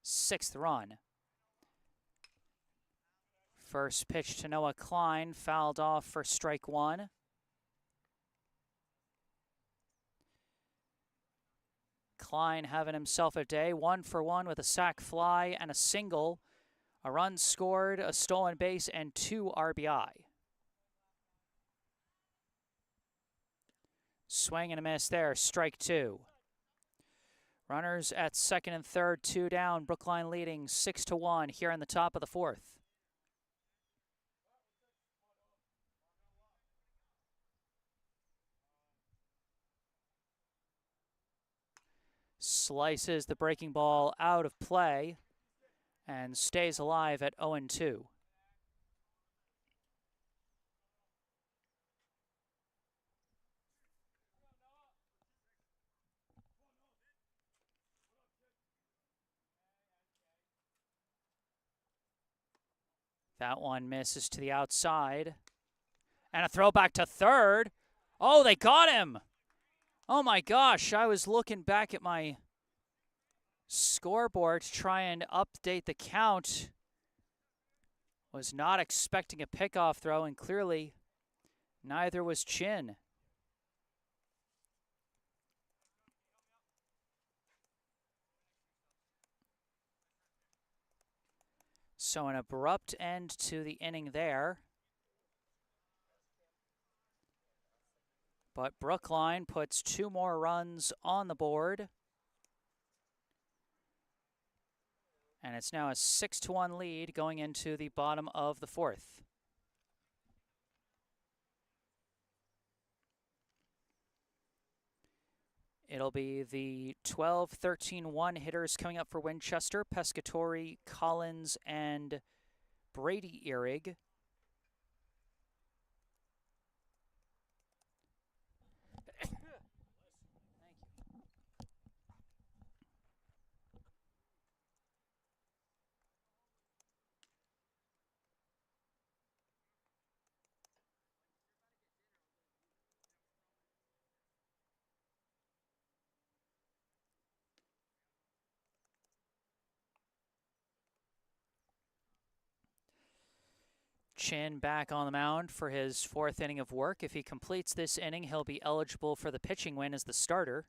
6th run. First pitch to Noah Klein, fouled off for strike 1. Klein having himself a day, 1 for 1 with a sac fly and a single, a run scored, a stolen base, and 2 RBI. Swing and a miss there, strike 2. Runners at second and third, 2 down. Brookline leading 6-1 here in the top of the 4th. Slices the breaking ball out of play and stays alive at 0-2. That one misses to the outside. And a throwback to third. Oh, they got him! Oh my gosh, I was looking back at my scoreboard to try and update the count. Was not expecting a pickoff throw, and clearly neither was Chin. So an abrupt end to the inning there. But Brookline puts 2 more runs on the board. And it's now a 6-1 lead going into the bottom of the 4th. It'll be the 12-13-1 hitters coming up for Winchester: Pescatori, Collins, and Brady Ehrig. Chin back on the mound for his 4th inning of work. If he completes this inning, he'll be eligible for the pitching win as the starter.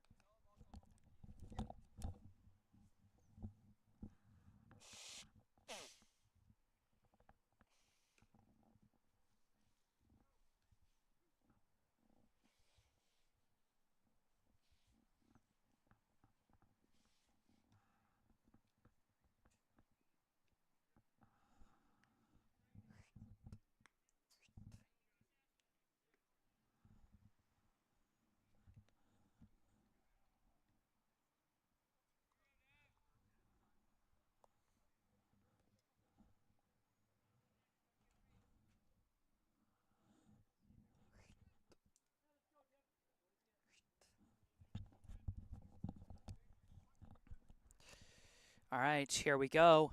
All right, here we go.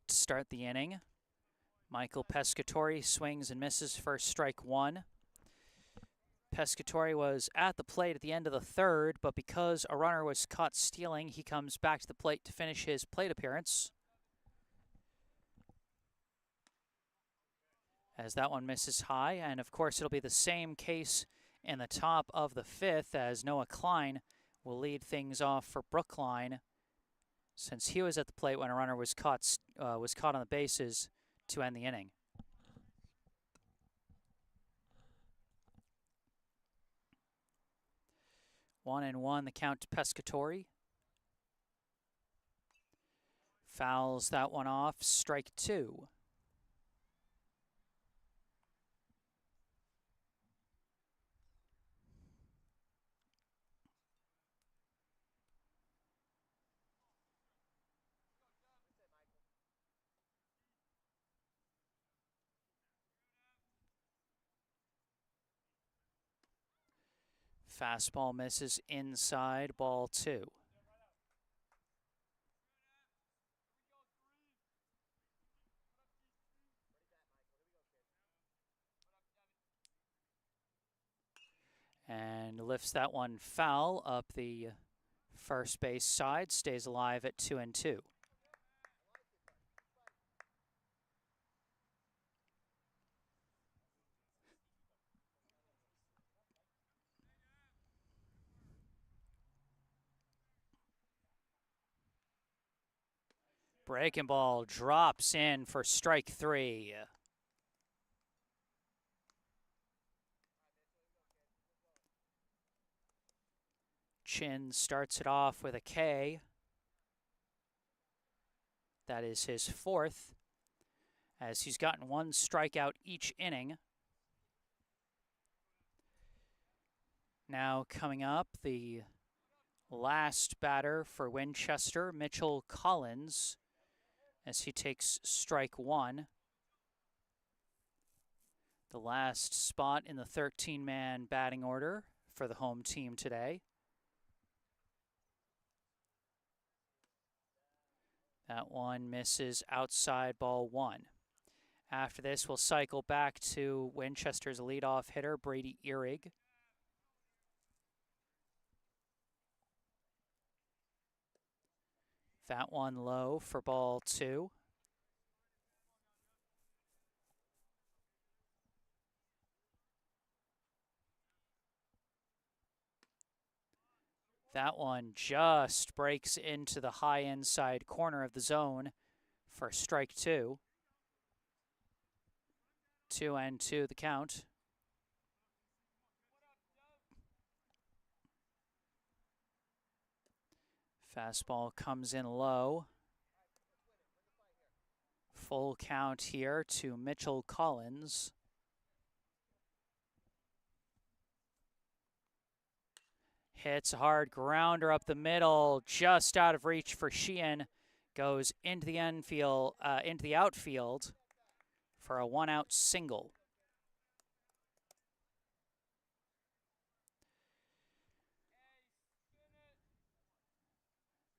To start the inning, Michael Pescatori swings and misses for strike one. Pescatori was at the plate at the end of the third, but because a runner was caught stealing, he comes back to the plate to finish his plate appearance. As that one misses high, and of course it'll be the same case in the top of the fifth, as Noah Klein will lead things off for Brookline, since he was at the plate when a runner was caught on the bases to end the inning. One and one, the count to Pescatori. Fouls that one off, strike two. Fastball misses inside, ball two. And lifts that one foul up the first base side, stays alive at 2-2. Breaking ball drops in for strike three. Chin starts it off with a K. That is his fourth, as he's gotten one strikeout each inning. Now coming up, the last batter for Winchester, Mitchell Collins, as he takes strike one. The last spot in the 13-man batting order for the home team today. That one misses outside, ball one. After this, we'll cycle back to Winchester's leadoff hitter, Brady Ehrig. That one low for ball two. That one just breaks into the high inside corner of the zone for strike two. 2-2 the count. Fastball comes in low. Full count here to Mitchell Collins. Hits a hard grounder up the middle, just out of reach for Sheehan. Goes into the outfield for a one-out single.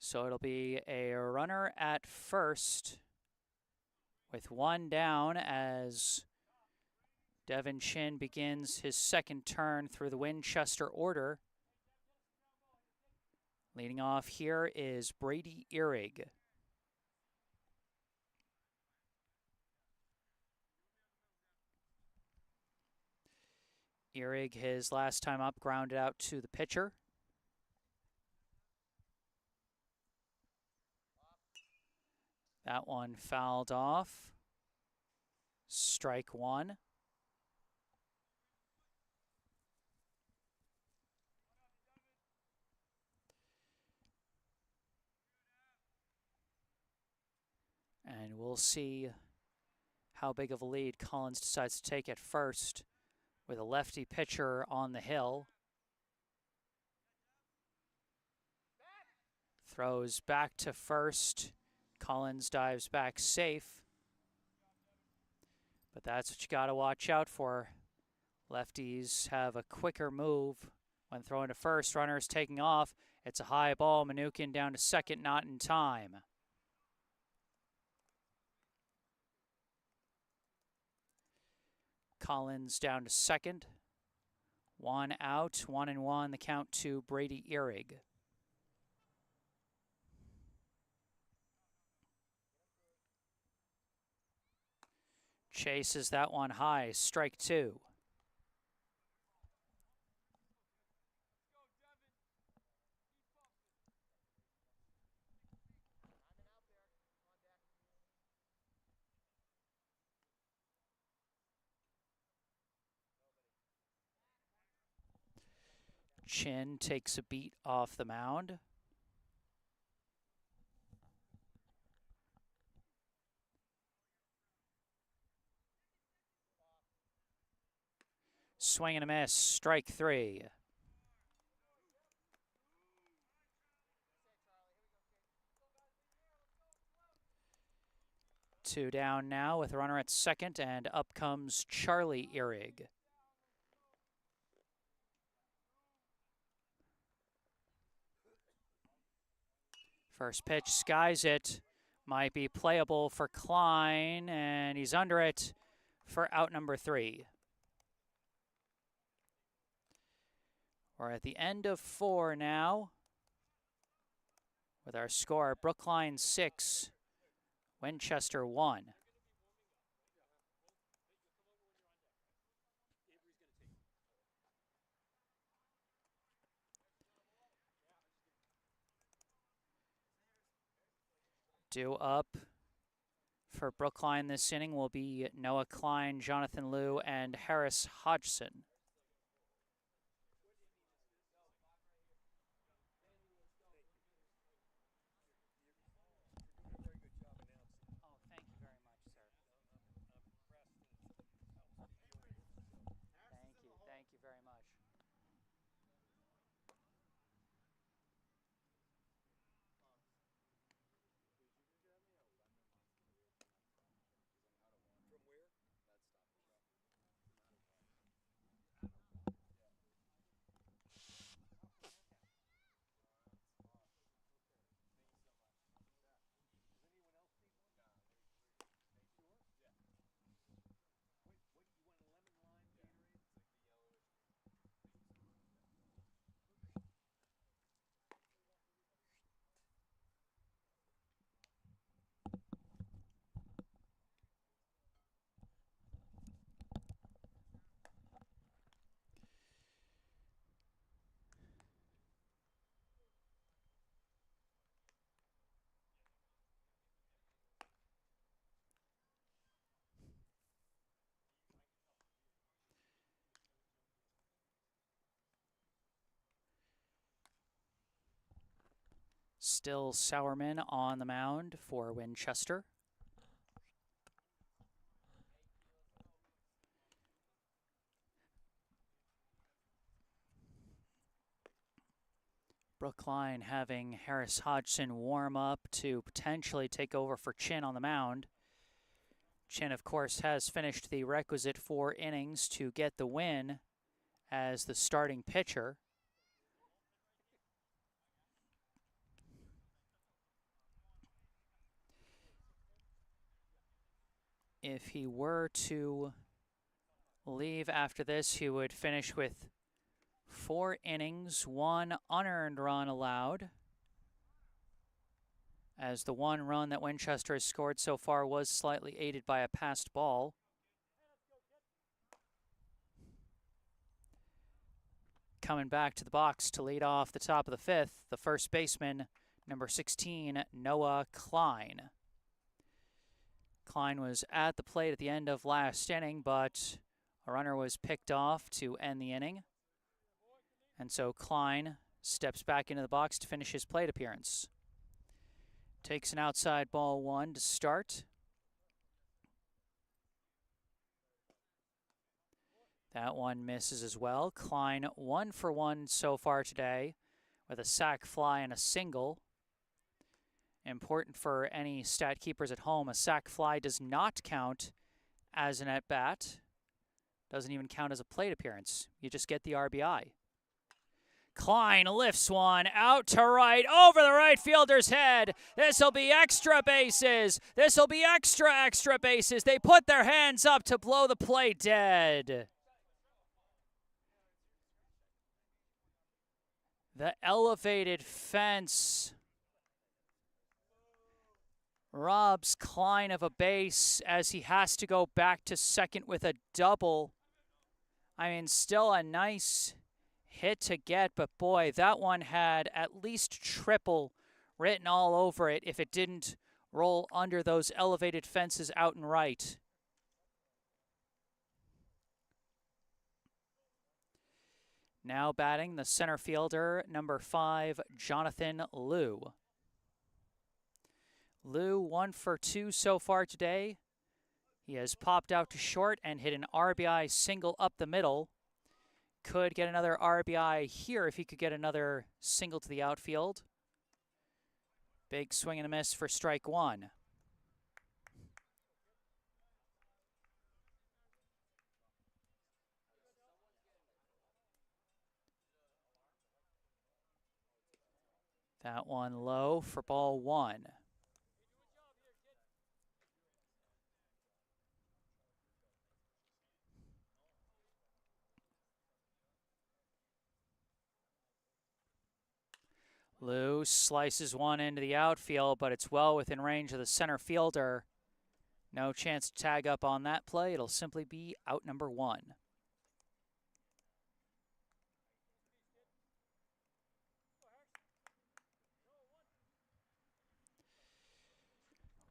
So it'll be a runner at first with one down as Devin Chin begins his second turn through the Winchester order. Leading off here is Brady Ehrig. Ehrig, his last time up, grounded out to the pitcher. That one fouled off. Strike one. And we'll see how big of a lead Collins decides to take at first with a lefty pitcher on the hill. Throws back to first. Collins dives back safe. But that's what you got to watch out for. Lefties have a quicker move When throwing to first, runner is taking off. It's a high ball. Manukin down to second, not in time. Collins down to second. 1 out, 1-1, the count to Brady Ehrig. Chases that one high, strike 2. Chin takes a beat off the mound. Swing and a miss, strike 3. Two down now with a runner at second, and up comes Charlie Ehrig. First pitch skies it. Might be playable for Klein, and he's under it for out number 3. We're at the end of 4 now, with our score Brookline 6, Winchester 1. Due up for Brookline this inning will be Noah Klein, Jonathan Liu, and Harris Hodgson. Thank you very much. Still Sourman on the mound for Winchester. Brookline having Harris Hodgson warm up to potentially take over for Chin on the mound. Chin, of course, has finished the requisite 4 innings to get the win as the starting pitcher. If he were to leave after this, he would finish with 4 innings, 1 unearned run allowed, as the 1 run that Winchester has scored so far was slightly aided by a passed ball. Coming back to the box to lead off the top of the 5th, the first baseman, number 16, Noah Klein. Klein was at the plate at the end of last inning, but a runner was picked off to end the inning. And so Klein steps back into the box to finish his plate appearance. Takes an outside ball 1 to start. That one misses as well. Klein 1 for 1 so far today with a sac fly and a single. Important for any stat keepers at home, a sac fly does not count as an at-bat. Doesn't even count as a plate appearance. You just get the RBI. Klein lifts one out to right, over the right fielder's head. This'll be extra bases. This'll be extra bases. They put their hands up to blow the play dead. The elevated fence robs Klein of a base as he has to go back to second with a double. I mean, still a nice hit to get, but boy, that one had at least triple written all over it if it didn't roll under those elevated fences out and right. Now batting the center fielder, number 5, Jonathan Liu. Liu 1 for 2 so far today. He has popped out to short and hit an RBI single up the middle. Could get another RBI here if he could get another single to the outfield. Big swing and a miss for strike one. That one low for ball one. Liu slices one into the outfield, but it's well within range of the center fielder. No chance to tag up on that play. It'll simply be out number one.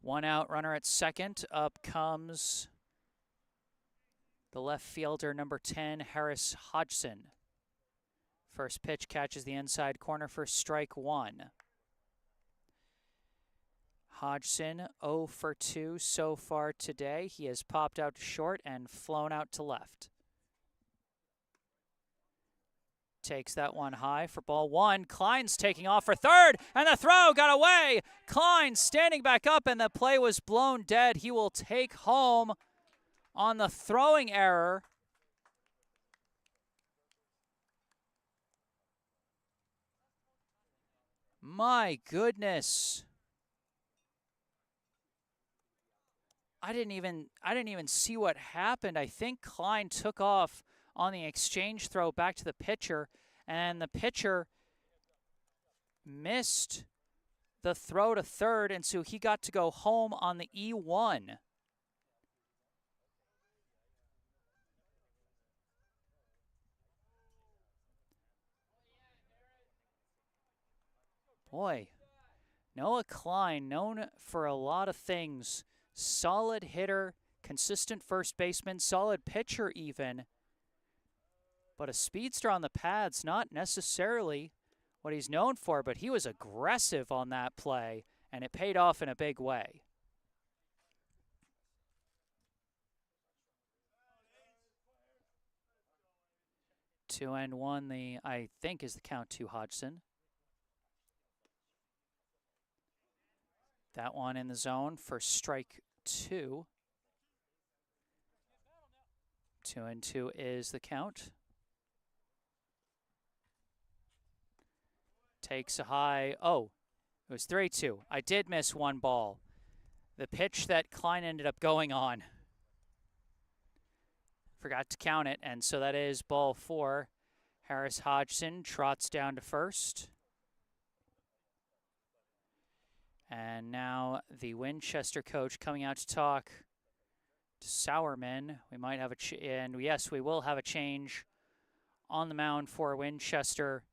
One out runner at second. Up comes the left fielder, number 10, Harris Hodgson. First pitch catches the inside corner for strike one. Hodgson 0 for 2 so far today. He has popped out to short and flown out to left. Takes that one high for ball one. Klein's taking off for third, and the throw got away. Klein standing back up, and the play was blown dead. He will take home on the throwing error. My goodness. I didn't even see what happened. I think Klein took off on the exchange throw back to the pitcher, and the pitcher missed the throw to third, and so he got to go home on the E1. Boy, Noah Klein, known for a lot of things. Solid hitter, consistent first baseman, solid pitcher even. But a speedster on the pads, not necessarily what he's known for, but he was aggressive on that play, and it paid off in a big way. Two and one, I think is the count to Hodgson. That one in the zone for strike two. 2-2 is the count. Takes a high. Oh, it was 3-2. I did miss one ball. The pitch that Klein ended up going on. Forgot to count it, and so that is ball four. Harris Hodgson trots down to first. And now the Winchester coach coming out to talk to Sourman. We might have and yes, we will have a change on the mound for Winchester.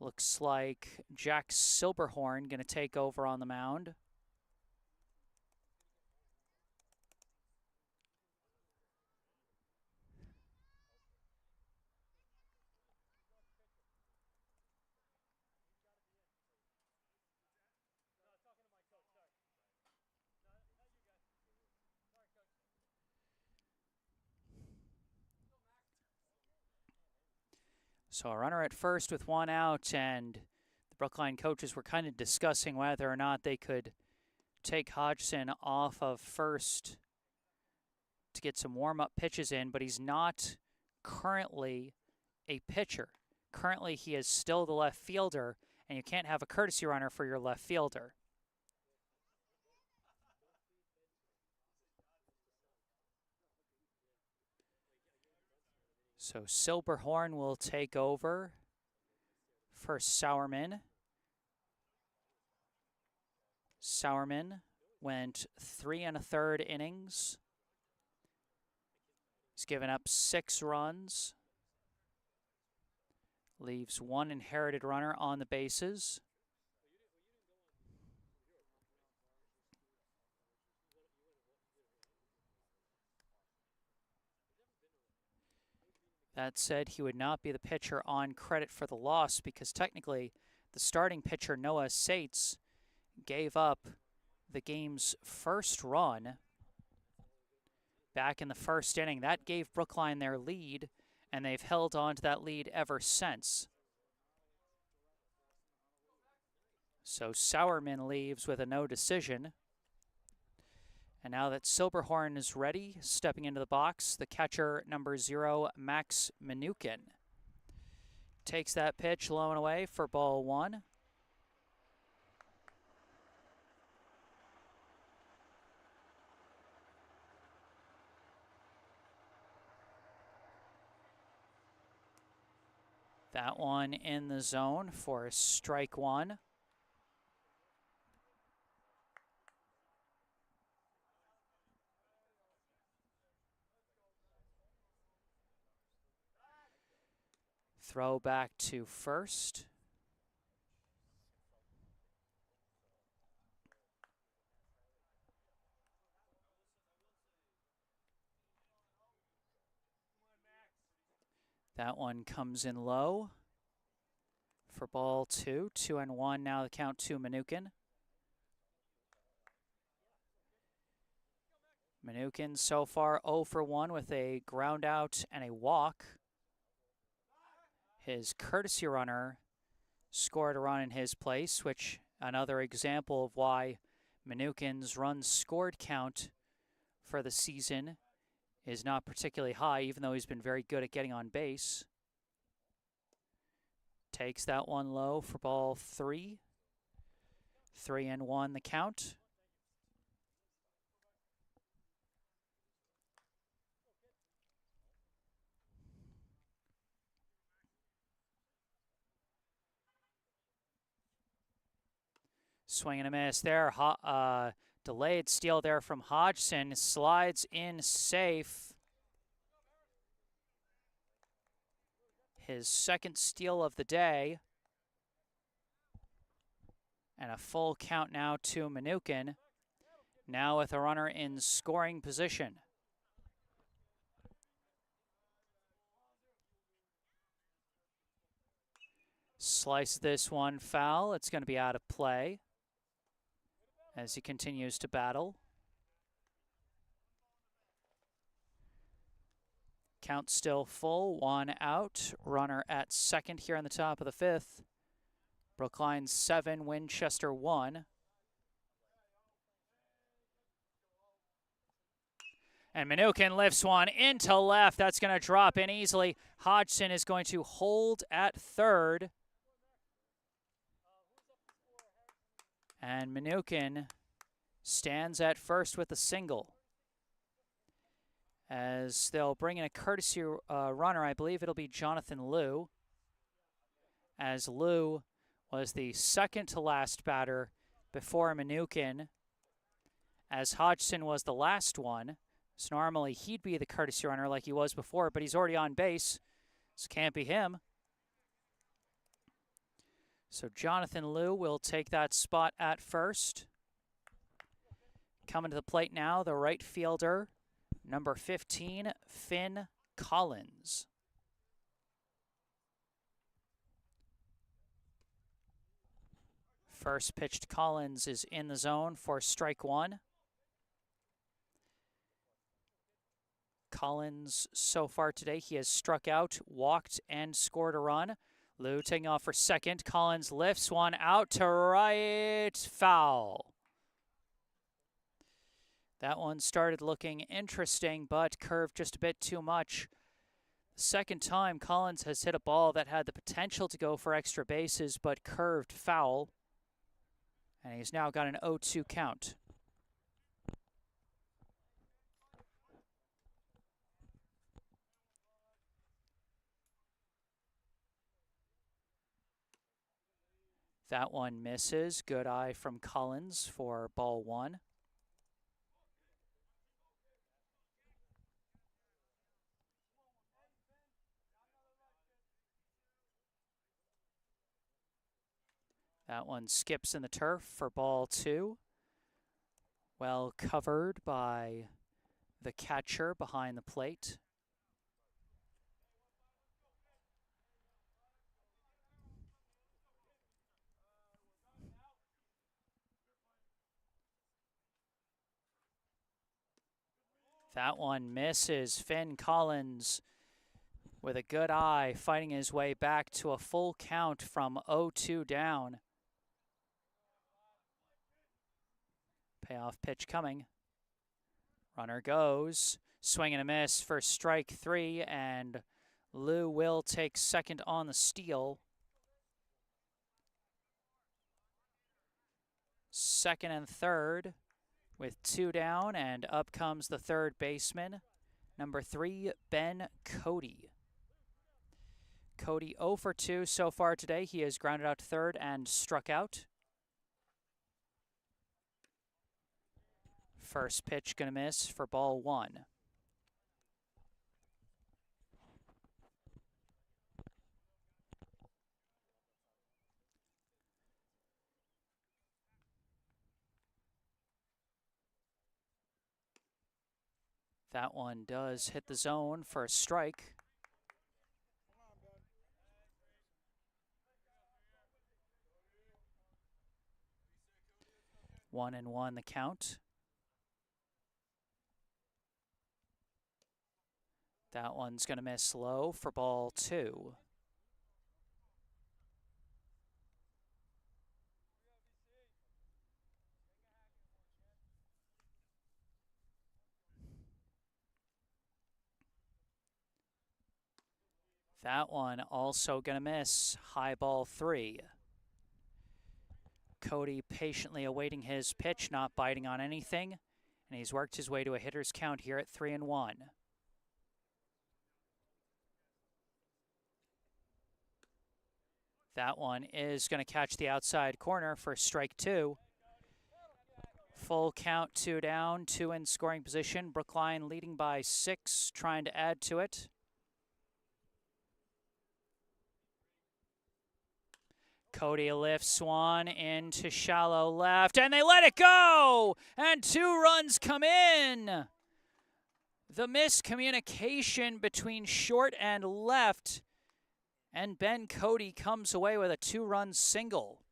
Looks like Jack Silberhorn going to take over on the mound. So a runner at first with one out, and the Brookline coaches were kind of discussing whether or not they could take Hodgson off of first to get some warm-up pitches in, but he's not currently a pitcher. Currently, he is still the left fielder, and you can't have a courtesy runner for your left fielder. So Silberhorn will take over for Sauerman. Sauerman went 3 1/3 innings. He's given up 6 runs. Leaves 1 inherited runner on the bases. That said, he would not be the pitcher on credit for the loss because technically the starting pitcher, Noah Sates, gave up the game's first run back in the first inning. That gave Brookline their lead, and they've held on to that lead ever since. So Sauerman leaves with a no decision. And now that Silberhorn is ready, stepping into the box, the catcher, number 0, Max Minukin. Takes that pitch low and away for ball 1. That one in the zone for strike 1. Throw back to first. That one comes in low for ball 2. 2-1 now, the count to Minukin. Minukin so far 0 for 1 with a ground out and a walk. His courtesy runner scored a run in his place, which another example of why Minukin's runs scored count for the season is not particularly high, even though he's been very good at getting on base. Takes that one low for ball 3. 3-1 the count. Swing and a miss there. Delayed steal there from Hodgson. Slides in safe. His second steal of the day. And a full count now to Minukin. Now with a runner in scoring position. Slice this one foul. It's going to be out of play as he continues to battle. Count still full, 1 out. Runner at second here on the top of the 5th. Brookline 7, Winchester 1. And Minukin lifts one into left. That's going to drop in easily. Hodgson is going to hold at third. And Minukin stands at first with a single. As they'll bring in a courtesy runner, I believe it'll be Jonathan Liu. As Liu was the second to last batter before Minukin. As Hodgson was the last one. So normally he'd be the courtesy runner like he was before, but he's already on base. So can't be him. So Jonathan Liu will take that spot at first. Coming to the plate now, the right fielder, number 15, Finn Collins. First pitch to Collins is in the zone for strike 1. Collins, so far today, he has struck out, walked, and scored a run. Liu taking off for second. Collins lifts one out to right, foul. That one started looking interesting, but curved just a bit too much. Second time Collins has hit a ball that had the potential to go for extra bases, but curved foul. And he's now got an 0-2 count. That one misses. Good eye from Collins for ball one. That one skips in the turf for ball two. Well covered by the catcher behind the plate. That one misses. Finn Collins with a good eye, fighting his way back to a full count from 0-2 down. Payoff pitch coming. Runner goes. Swing and a miss for strike three, and Lou will take second on the steal. Second and third with two down, and up comes the third baseman, number 3, Ben Cody. Cody 0 for 2 so far today. He has grounded out to third and struck out. First pitch gonna miss for ball one. That one does hit the zone for a strike. One and one the count. That one's going to miss low for ball two. That one also going to miss. High ball three. Cody patiently awaiting his pitch, not biting on anything, and he's worked his way to a hitter's count here at 3-1. That one is going to catch the outside corner for strike two. Full count, two down, two in scoring position. Brookline leading by 6, trying to add to it. Cody lifts one into shallow left, and they let it go! And 2 runs come in! The miscommunication between short and left, and Ben Cody comes away with a 2-run single.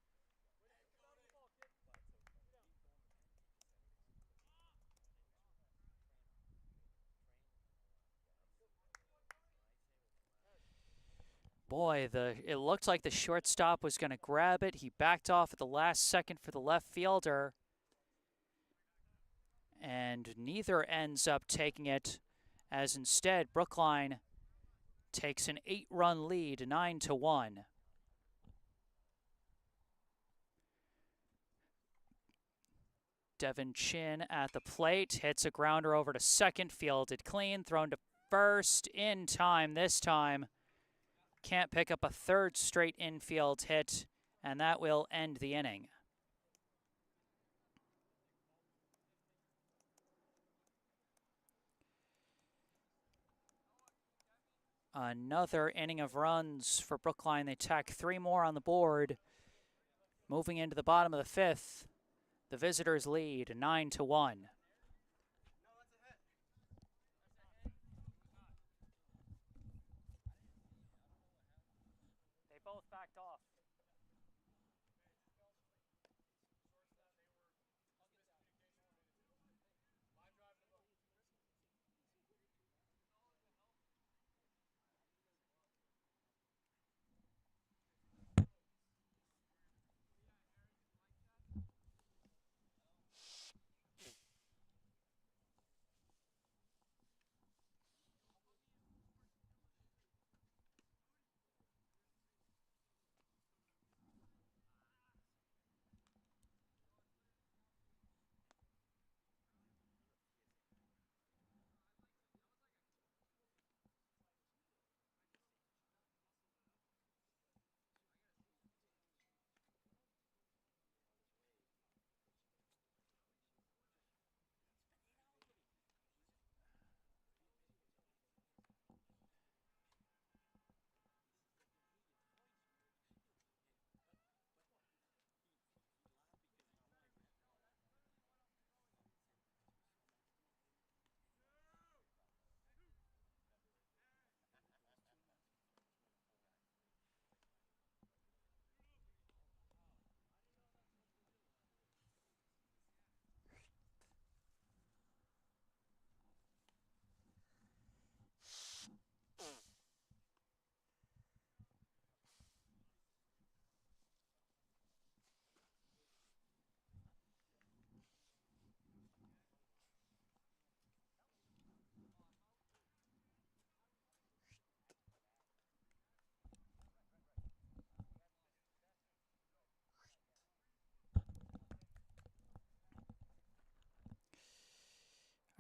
Boy, it looked like the shortstop was going to grab it. He backed off at the last second for the left fielder, and neither ends up taking it, as instead Brookline takes an 8-run lead, 9-1. Devin Chin at the plate, hits a grounder over to second, fielded clean, thrown to first in time this time. Can't pick up a third straight infield hit, and that will end the inning. Another inning of runs for Brookline. They tack 3 more on the board. Moving into the bottom of the 5th, the visitors lead 9-1. They both backed off.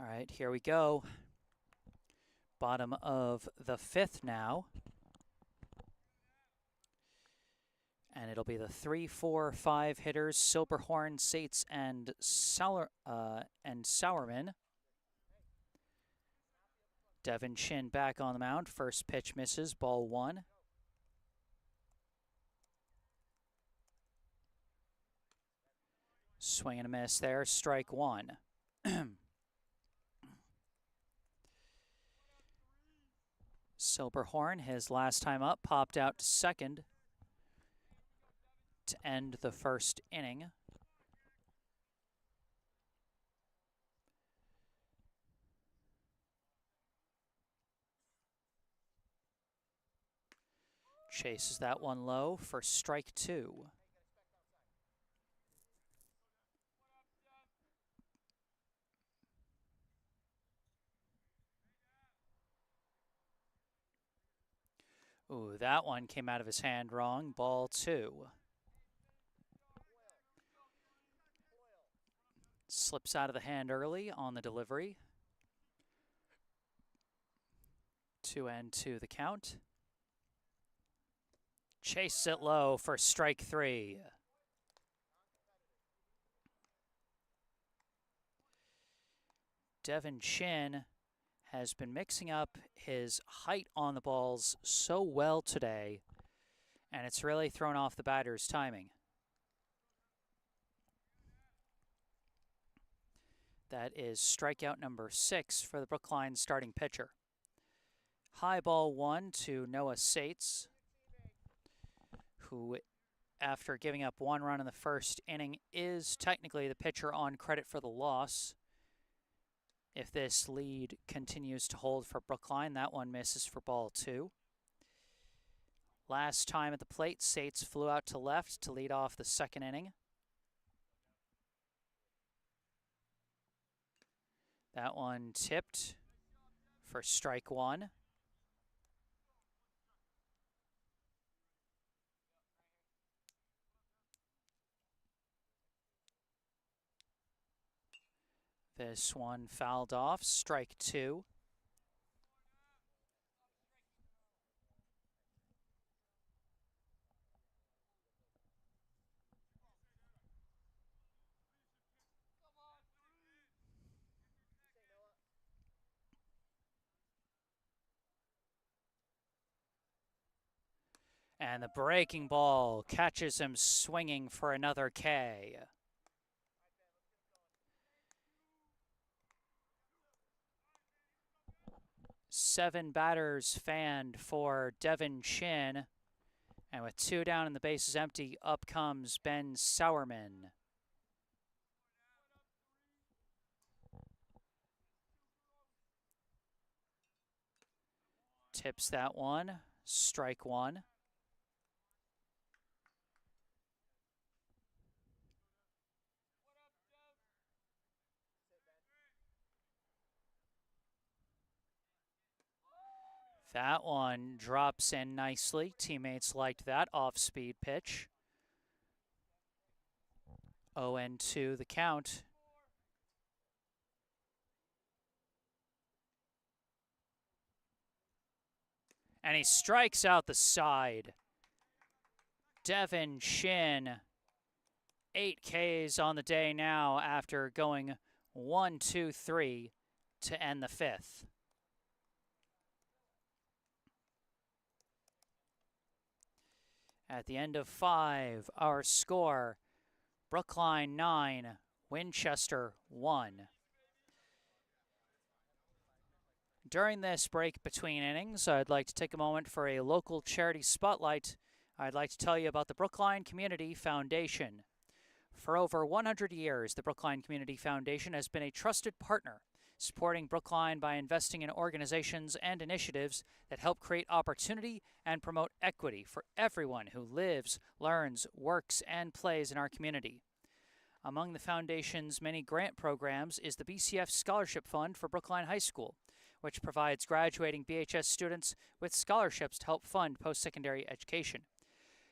right, here we go. Bottom of the 5th now. And it'll be the 3, 4, 5 hitters, Silberhorn, Sates, and Sauerman. Devin-Sheehan back on the mound. First pitch misses, ball 1. Swing and a miss there, strike 1. Silberhorn, his last time up, popped out to second to end the first inning. Chases that one low for strike 2. Ooh, that one came out of his hand wrong. Ball 2. Slips out of the hand early on the delivery. 2-2 the count. Chases it low for strike 3. Devin-Sheehan has been mixing up his height on the balls so well today, and it's really thrown off the batter's timing. That is strikeout number 6 for the Brookline starting pitcher. High ball 1 to Noah Sates, who, after giving up 1 run in the first inning, is technically the pitcher on credit for the loss. If this lead continues to hold for Brookline, that one misses for ball 2. Last time at the plate, Sates flew out to left to lead off the second inning. That one tipped for strike 1. This one fouled off, strike 2. And the breaking ball catches him swinging for another K. Seven batters fanned for Devin-Sheehan. And with 2 down and the bases empty, up comes Ben Sauerman. Tips that one, strike 1. That one drops in nicely. Teammates liked that off-speed pitch. 0-2 the count. And he strikes out the side. Devin-Sheehan, 8 Ks on the day now after going 1, 2, 3 to end the 5th. At the end of 5, our score, Brookline 9, Winchester 1. During this break between innings, I'd like to take a moment for a local charity spotlight. I'd like to tell you about the Brookline Community Foundation. For over 100 years, the Brookline Community Foundation has been a trusted partner, supporting Brookline by investing in organizations and initiatives that help create opportunity and promote equity for everyone who lives, learns, works, and plays in our community. Among the foundation's many grant programs is the BCF Scholarship Fund for Brookline High School, which provides graduating BHS students with scholarships to help fund post-secondary education.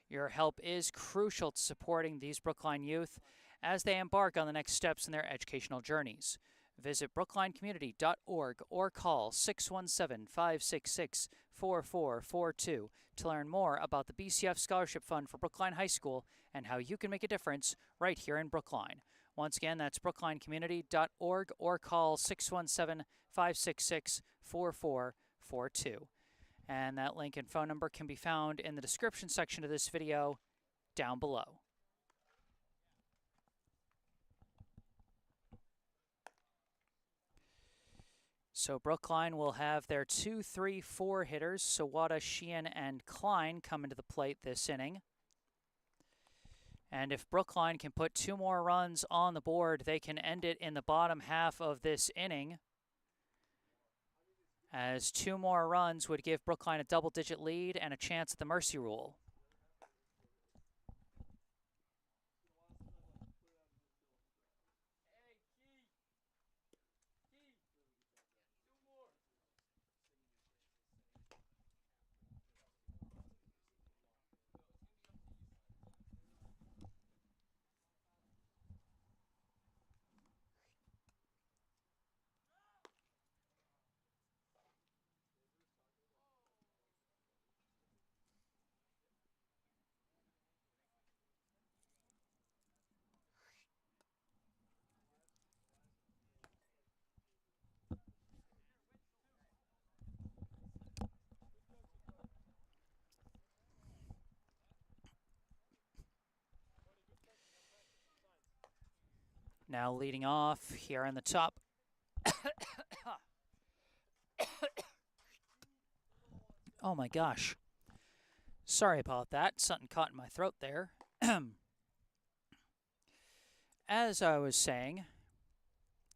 Your help is crucial to supporting these Brookline youth as they embark on the next steps in their educational journeys. Visit brooklinecommunity.org or call 617-566-4442 to learn more about the BCF Scholarship Fund for Brookline High School and how you can make a difference right here in Brookline. Once again, that's brooklinecommunity.org or call 617-566-4442. And that link and phone number can be found in the description section of this video down below. So Brookline will have their 2, 3, 4 hitters, Sawada, Sheehan, and Klein, come into the plate this inning. And if Brookline can put 2 more runs on the board, they can end it in the bottom half of this inning, as 2 more runs would give Brookline a double-digit lead and a chance at the mercy rule. Now leading off here on the top. Oh my gosh. Sorry about that. Something caught in my throat there. As I was saying,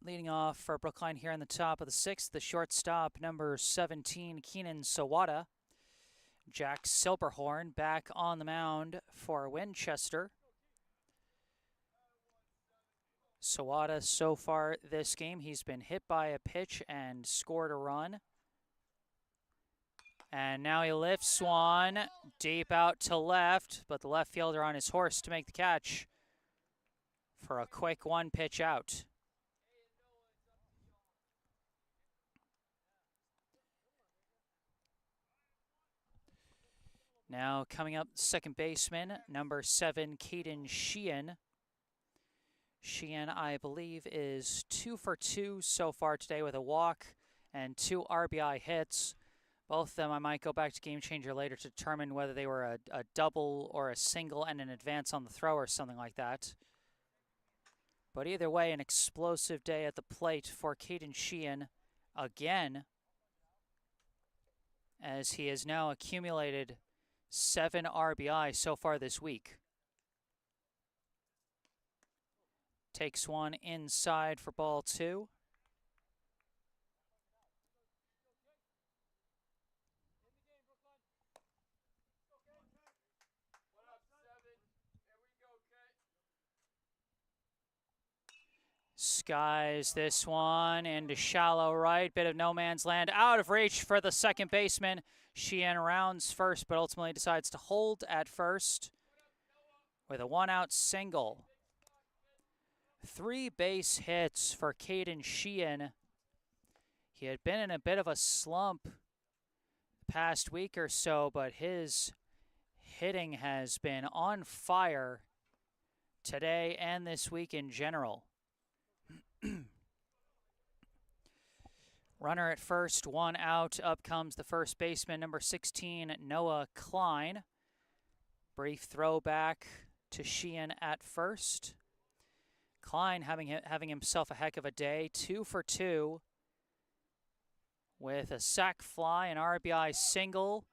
leading off for Brookline here on the top of the 6th, the shortstop, number 17, Keenan Sawada. Jack Silberhorn back on the mound for Winchester. Sawada, so far this game, he's been hit by a pitch and scored a run. And now he lifts one deep out to left, but the left fielder on his horse to make the catch for a quick 1-pitch out. Now coming up, second baseman, number 7, Mayfield-Sheehan. Sheehan, I believe, is 2 for 2 so far today with a walk and 2 RBI hits. Both of them, I might go back to Game Changer later to determine whether they were a double or a single and an advance on the throw or something like that. But either way, an explosive day at the plate for Mayfield-Sheehan again, as he has now accumulated 7 RBI so far this week. Takes one inside for ball 2. Skies this one into shallow right. Bit of no man's land. Out of reach for the second baseman. Sheehan rounds first, but ultimately decides to hold at first with a 1-out single. 3 base hits for Mayfield-Sheehan. He had been in a bit of a slump the past week or so, but his hitting has been on fire today and this week in general. Runner at first, 1 out. Up comes the first baseman, number 16, Noah Klein. Brief throwback to Sheehan at first. Klein having himself a heck of a day, 2 for 2 with a sac fly, an RBI single,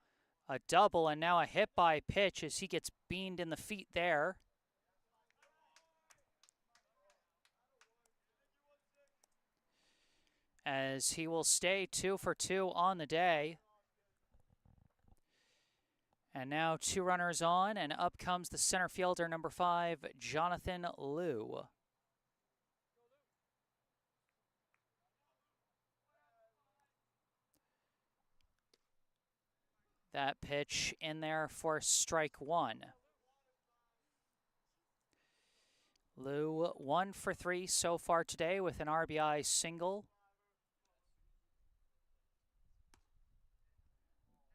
a double, and now a hit by pitch as he gets beamed in the feet there. As he will stay 2 for 2 on the day. And now 2 runners on, and up comes the center fielder, number 5, Jonathan Liu. That pitch in there for strike 1. Lou 1 for 3 so far today with an RBI single.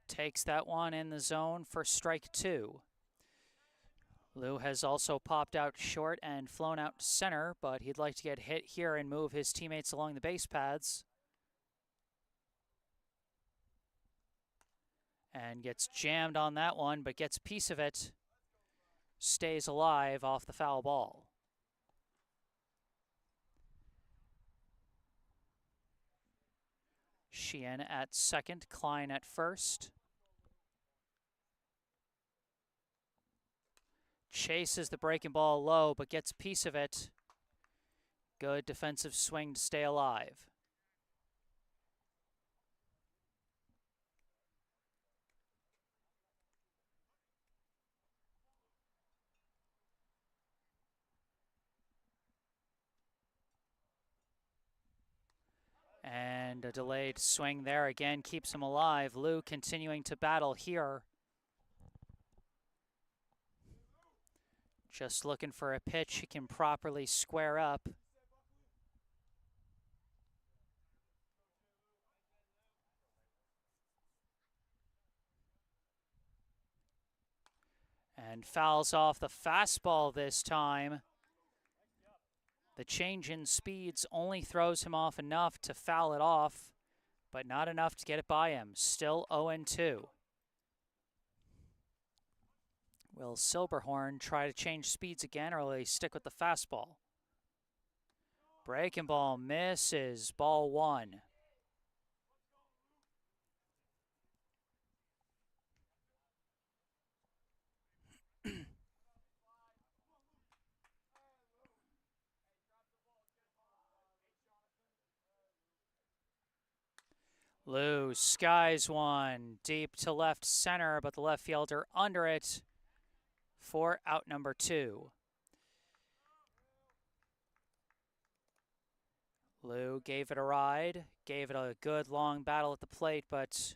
Takes that one in the zone for strike 2. Lou has also popped out short and flown out to center, but he'd like to get hit here and move his teammates along the base paths. And gets jammed on that one, but gets a piece of it. Stays alive off the foul ball. Sheehan at second, Klein at first. Chases the breaking ball low, but gets a piece of it. Good defensive swing to stay alive. And a delayed swing there again keeps him alive. Lou continuing to battle here. Just looking for a pitch he can properly square up. And fouls off the fastball this time. The change in speeds only throws him off enough to foul it off, but not enough to get it by him. Still 0-2. Will Silberhorn try to change speeds again, or will he stick with the fastball? Breaking ball misses. Ball 1. Lou skies one deep to left center, but the left fielder under it for out number 2. Lou gave it a ride, gave it a good long battle at the plate, but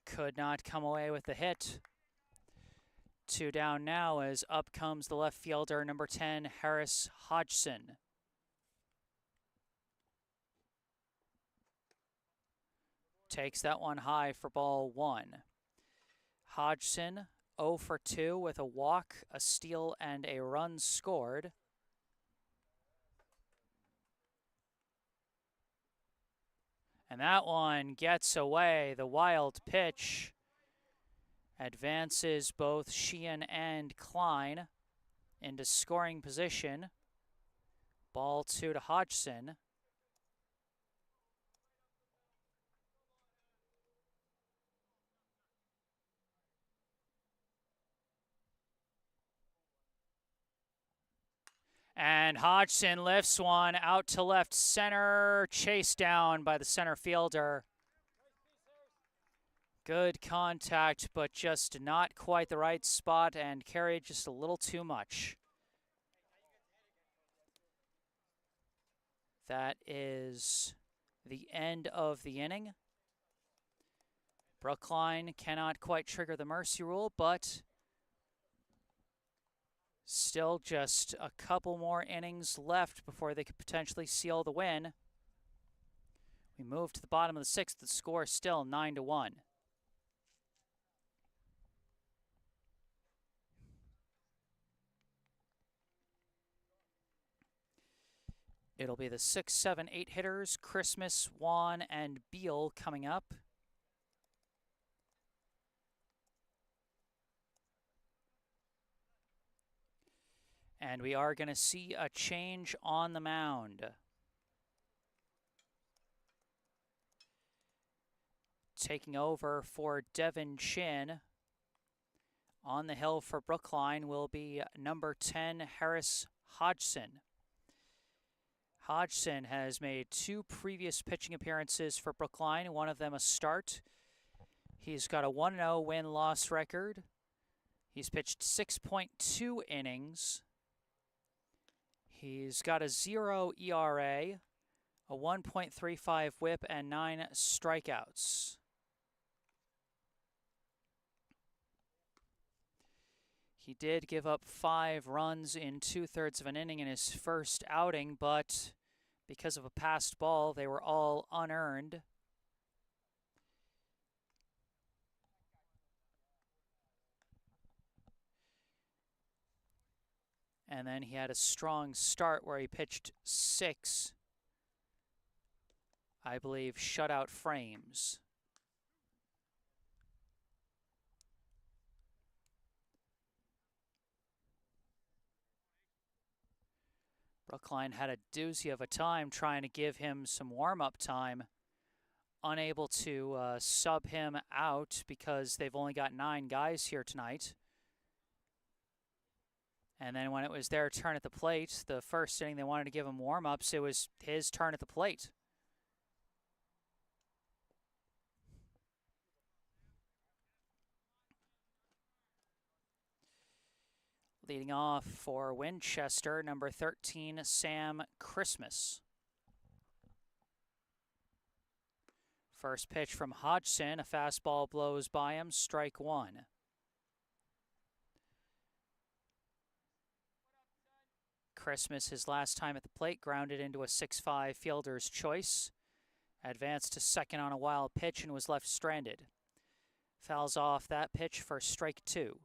could not come away with the hit. 2 down now as up comes the left fielder, number 10, Harris Hodgson. Takes that one high for ball 1. Hodgson 0 for 2 with a walk, a steal, and a run scored. And that one gets away. The wild pitch advances both Sheehan and Klein into scoring position. Ball 2 to Hodgson. And Hodgson lifts one out to left center, chased down by the center fielder. Good contact, but just not quite the right spot and carried just a little too much. That is the end of the inning. Brookline cannot quite trigger the mercy rule, but still just a couple more innings left before they could potentially seal the win. We move to the bottom of the 6th. The score is still 9-1. It'll be the 6, 7, 8 hitters, Christmas, Wan, and Beal coming up. And we are going to see a change on the mound. Taking over for Devin Chin on the hill for Brookline will be number 10, Harris Hodgson. Hodgson has made 2 previous pitching appearances for Brookline, one of them a start. He's got a 1-0 win-loss record. He's pitched 6.2 innings. He's got a 0 ERA, a 1.35 whip, and 9 strikeouts. He did give up 5 runs in 2/3 of an inning in his first outing, but because of a passed ball, they were all unearned. And then he had a strong start where he pitched 6, I believe, shutout frames. Brookline had a doozy of a time trying to give him some warm-up time. Unable to sub him out because they've only got 9 guys here tonight. And then when it was their turn at the plate, the first inning they wanted to give him warm-ups, it was his turn at the plate. Leading off for Winchester, number 13, Sam Christmas. First pitch from Hodgson, a fastball blows by him, strike 1. Christmas, his last time at the plate, grounded into a 6-5 fielder's choice. Advanced to second on a wild pitch and was left stranded. Fouls off that pitch for strike 2.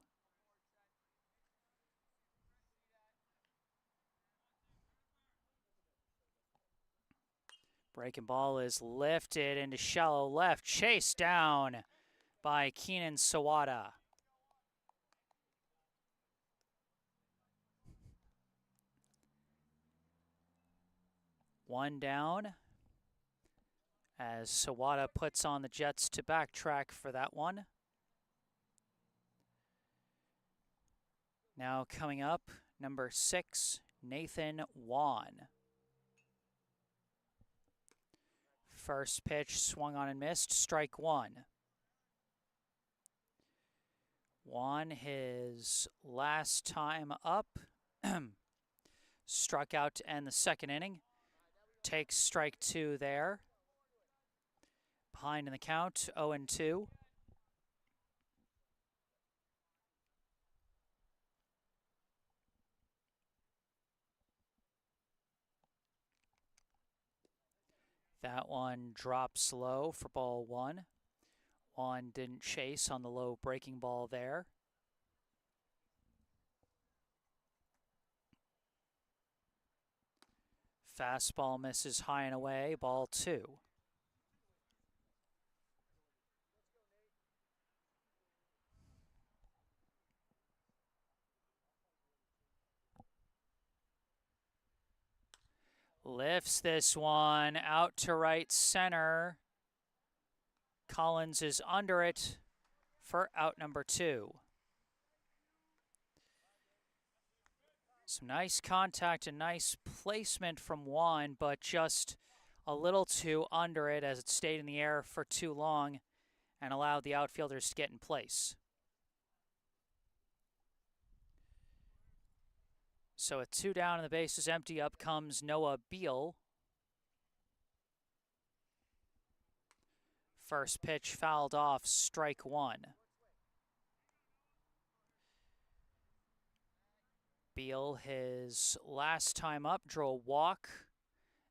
Breaking ball is lifted into shallow left, chased down by Keenan Sawada. One down as Sawada puts on the Jets to backtrack for that one. Now coming up, number 6, Nathan Wan. First pitch swung on and missed, strike 1. Wan, his last time up, struck out to end the second inning. Takes strike 2 there. Behind in the count, 0-2. That one drops low for ball 1. Wan didn't chase on the low breaking ball there. Fastball misses high and away, ball 2. Lifts this one out to right center. Collins is under it for out number 2. Some nice contact and nice placement from Wan, but just a little too under it as it stayed in the air for too long and allowed the outfielders to get in place. So with 2 down and the bases empty, up comes Noah Beal. First pitch fouled off, strike 1. Beal, his last time up, drew a walk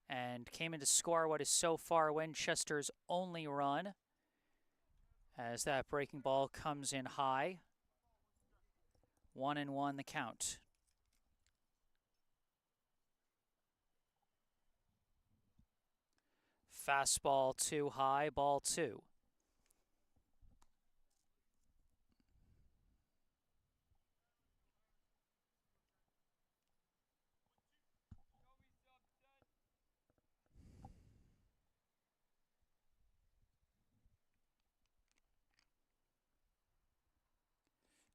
and came in to score what is so far Winchester's only run as that breaking ball comes in high. 1-1 the count. Fastball too high, ball 2.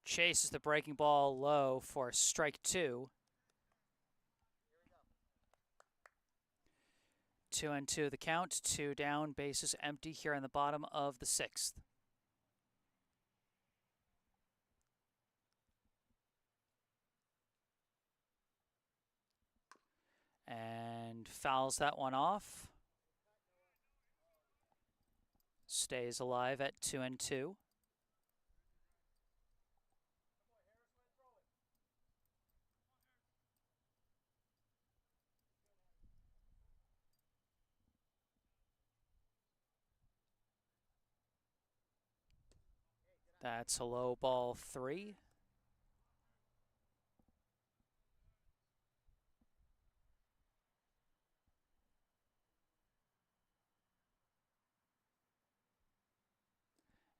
Chases the breaking ball low for strike 2. 2-2 the count, 2 down, bases empty here in the bottom of the 6th. And fouls that one off. Stays alive at 2-2. That's a low ball 3.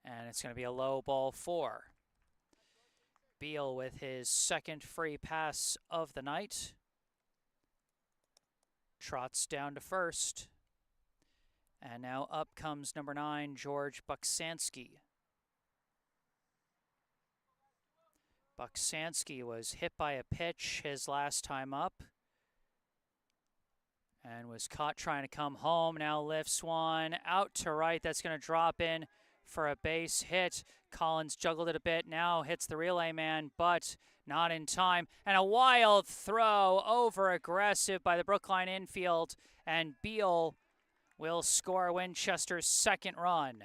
And it's going to be a low ball 4. Beal with his second free pass of the night. Trots down to first. And now up comes number 9, George Buksansky. Buksansky was hit by a pitch his last time up and was caught trying to come home. Now lifts one out to right. That's going to drop in for a base hit. Collins juggled it a bit. Now hits the relay man, but not in time. And a wild throw, over aggressive by the Brookline infield. And Beal will score Winchester's second run.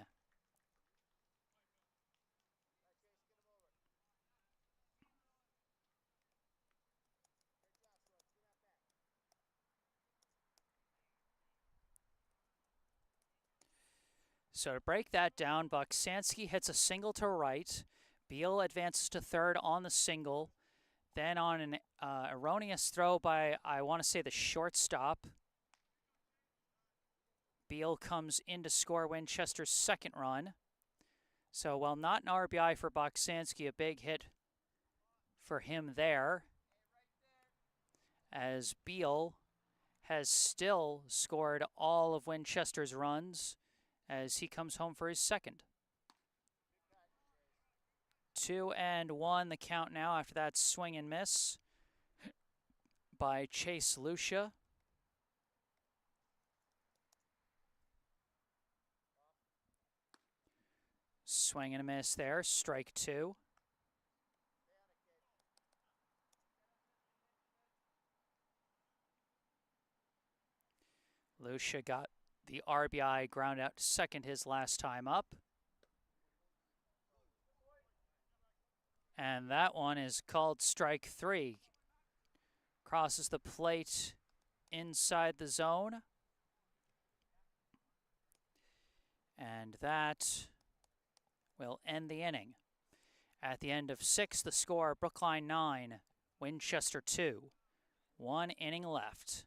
So to break that down, Buksansky hits a single to right. Beal advances to third on the single. Then on an erroneous throw by, I want to say, the shortstop, Beal comes in to score Winchester's second run. So while not an RBI for Buksansky, a big hit for him there, as Beal has still scored all of Winchester's runs as he comes home for his second. 2-1 the count now after that swing and miss by Chase Lucia. Swing and a miss there, strike 2. Lucia got the RBI ground out to second his last time up. And that one is called strike 3. Crosses the plate inside the zone. And that will end the inning. At the end of 6, the score, Brookline 9, Winchester 2. 1 inning left.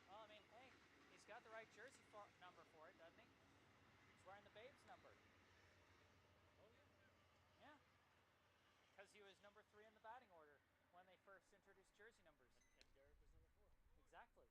Well, I mean, hey, he's got the right jersey number for it, doesn't he? He's wearing the Babes number. Yeah, because he was number 3 in the batting order when they first introduced jersey numbers. And Derek was number 4. Exactly.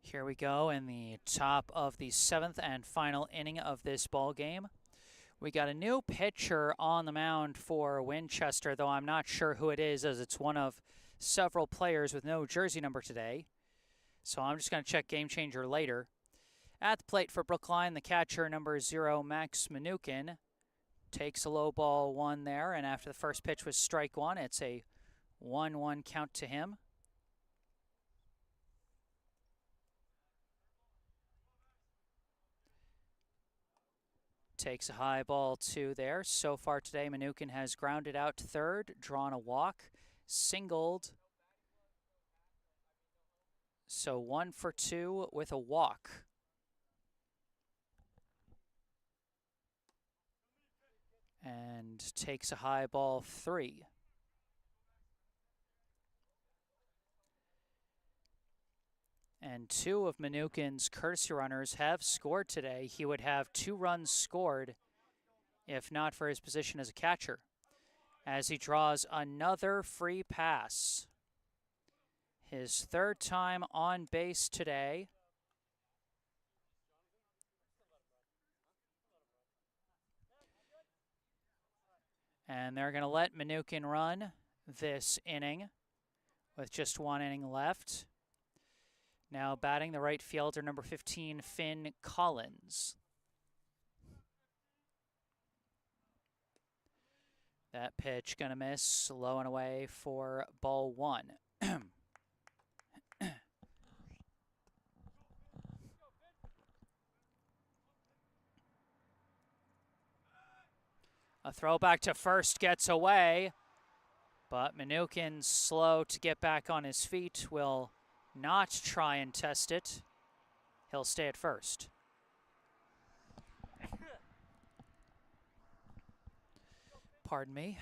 Here we go in the top of the 7th and final inning of this ball game. We got a new pitcher on the mound for Winchester, though I'm not sure who it is, as it's one of several players with no jersey number today. So I'm just going to check Game Changer later. At the plate for Brookline, the catcher, number 0, Max Mnookin, takes a low ball 1 there, and after the first pitch was strike 1, it's a 1-1 count to him. Takes a high ball 2 there. So far today, Mnookin has grounded out to third, drawn a walk, singled. So 1 for 2 with a walk. And takes a high ball 3. And 2 of Mnookin's courtesy runners have scored today. He would have 2 runs scored if not for his position as a catcher, as he draws another free pass. His 3rd time on base today. And they're going to let Mnookin run this inning with just 1 inning left. Now batting the right fielder, number 15, Finn Collins. That pitch going to miss, low and away for ball 1. A throwback to first gets away, but Mnookin, slow to get back on his feet, will not try and test it. He'll stay at first. Pardon me.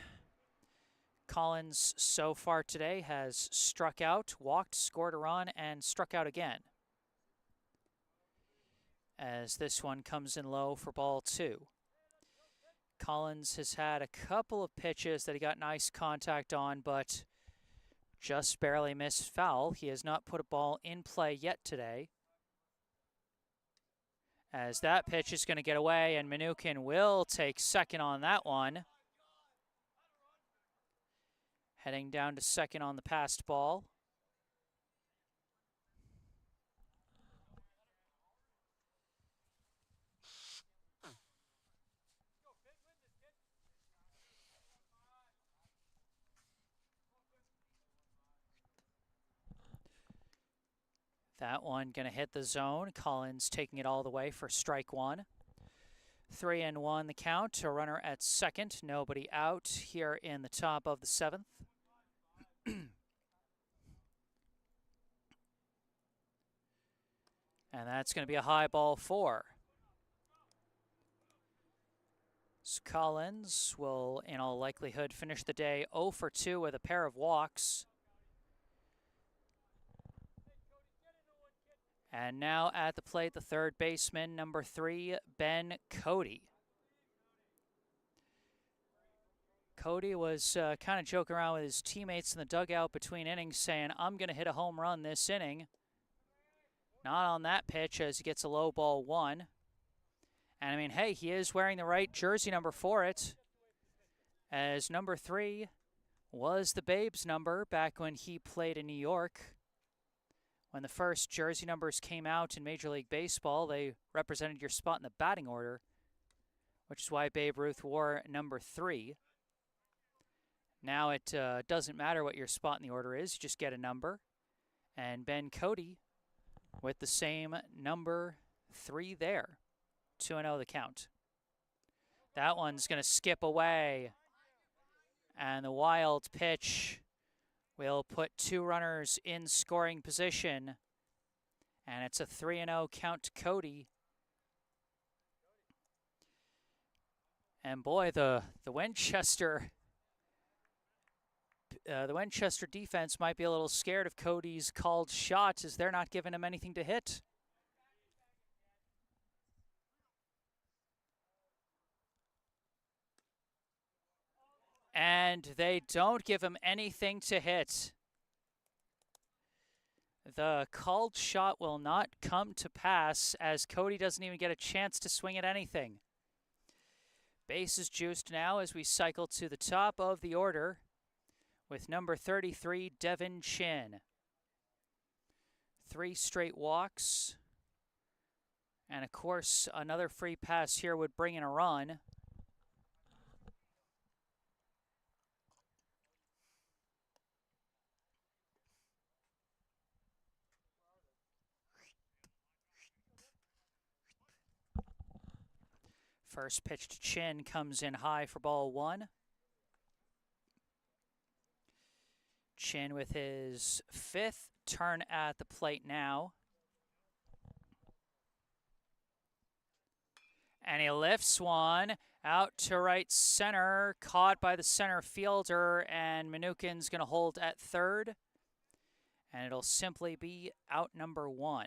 Collins so far today has struck out, walked, scored a run, and struck out again, as this one comes in low for ball 2. Collins has had a couple of pitches that he got nice contact on, but just barely missed foul. He has not put a ball in play yet today, as that pitch is going to get away, and Mnookin will take second on that one. Heading down to second on the passed ball. That one going to hit the zone. Collins taking it all the way for strike 1. 3-1 the count. A runner at second. Nobody out here in the top of the 7th. And that's going to be a high ball 4. So Collins will, in all likelihood, finish the day 0 for 2 with a pair of walks. And now at the plate, the third baseman, number 3, Ben Cody. Cody was kind of joking around with his teammates in the dugout between innings, saying, I'm going to hit a home run this inning. Not on that pitch, as he gets a low ball 1. And I mean, hey, he is wearing the right jersey number for it, as number 3 was the Babe's number back when he played in New York. When the first jersey numbers came out in Major League Baseball, they represented your spot in the batting order, which is why Babe Ruth wore number 3. Now it doesn't matter what your spot in the order is, you just get a number. And Ben Cody with the same number 3 there. 2-0 the count. That one's going to skip away. And the wild pitch will put 2 runners in scoring position. And it's a 3-0 count to Cody. And boy, the Winchester defense might be a little scared of Cody's called shots, as they're not giving him anything to hit. And they don't give him anything to hit. The called shot will not come to pass, as Cody doesn't even get a chance to swing at anything. Bases juiced now as we cycle to the top of the order with number 33, Devin Chin. 3 straight walks. And of course, another free pass here would bring in a run. First pitch to Chin comes in high for ball 1. Chin with his 5th turn at the plate now. And he lifts one out to right center, caught by the center fielder, and Mnookin's going to hold at third. And it'll simply be out number 1.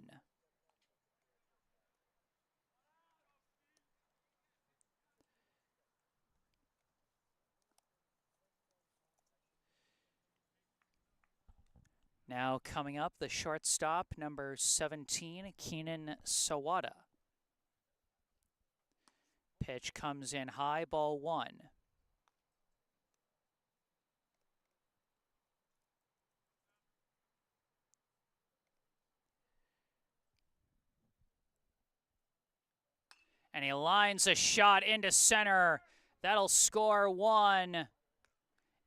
Now coming up, the shortstop, number 17, Keenan Sawada. Pitch comes in high, ball 1. And he lines a shot into center. That'll score 1.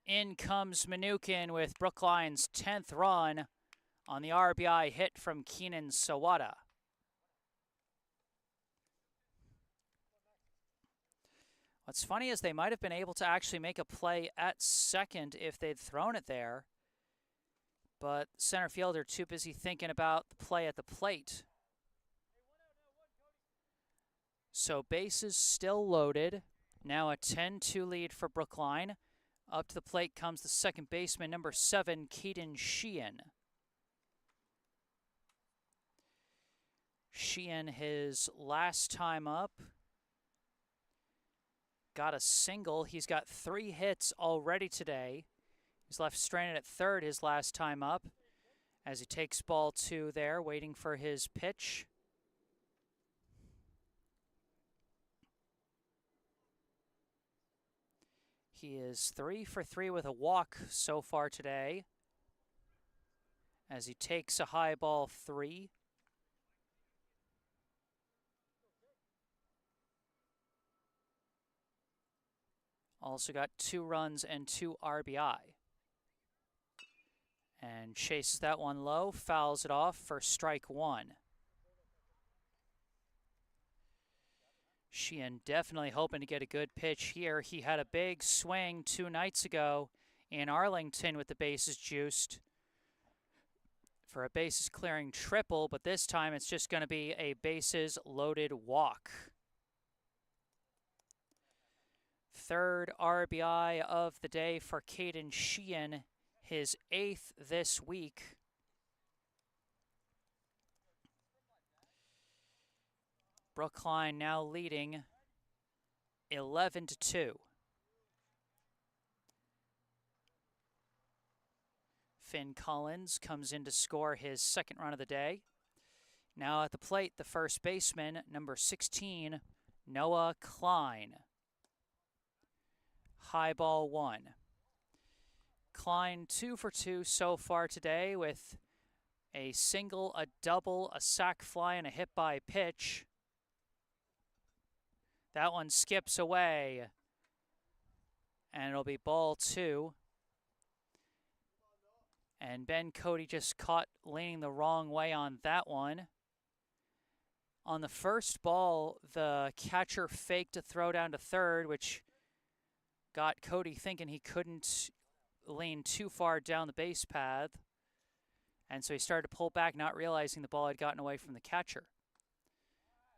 In comes Mnookin with Brookline's 10th run on the RBI hit from Keenan Sawada. What's funny is they might have been able to actually make a play at second if they'd thrown it there, but center fielder too busy thinking about the play at the plate. So bases still loaded. Now a 10-2 lead for Brookline. Up to the plate comes the second baseman, number 7, Mayfield-Sheehan. Sheehan, his last time up, got a single. He's got 3 hits already today. He's left stranded at third his last time up as he takes ball 2 there, waiting for his pitch. He is 3 for 3 with a walk so far today as he takes a high ball 3. Also got 2 runs and 2 RBI. And chases that one low, fouls it off for strike 1. Sheehan definitely hoping to get a good pitch here. He had a big swing 2 nights ago in Arlington with the bases juiced for a bases clearing triple, but this time it's just going to be a bases loaded walk. 3rd RBI of the day for Mayfield-Sheehan, his 8th this week. Brookline now leading 11-2. Finn Collins comes in to score his 2nd run of the day. Now at the plate, the first baseman, number 16, Noah Klein. High ball 1. Klein 2 for 2 so far today with a single, a double, a sac fly, and a hit by pitch. That one skips away, and it'll be ball 2. And Ben Cody just caught leaning the wrong way on that one. On the first ball, the catcher faked a throw down to third, which got Cody thinking he couldn't lean too far down the base path. And so he started to pull back, not realizing the ball had gotten away from the catcher.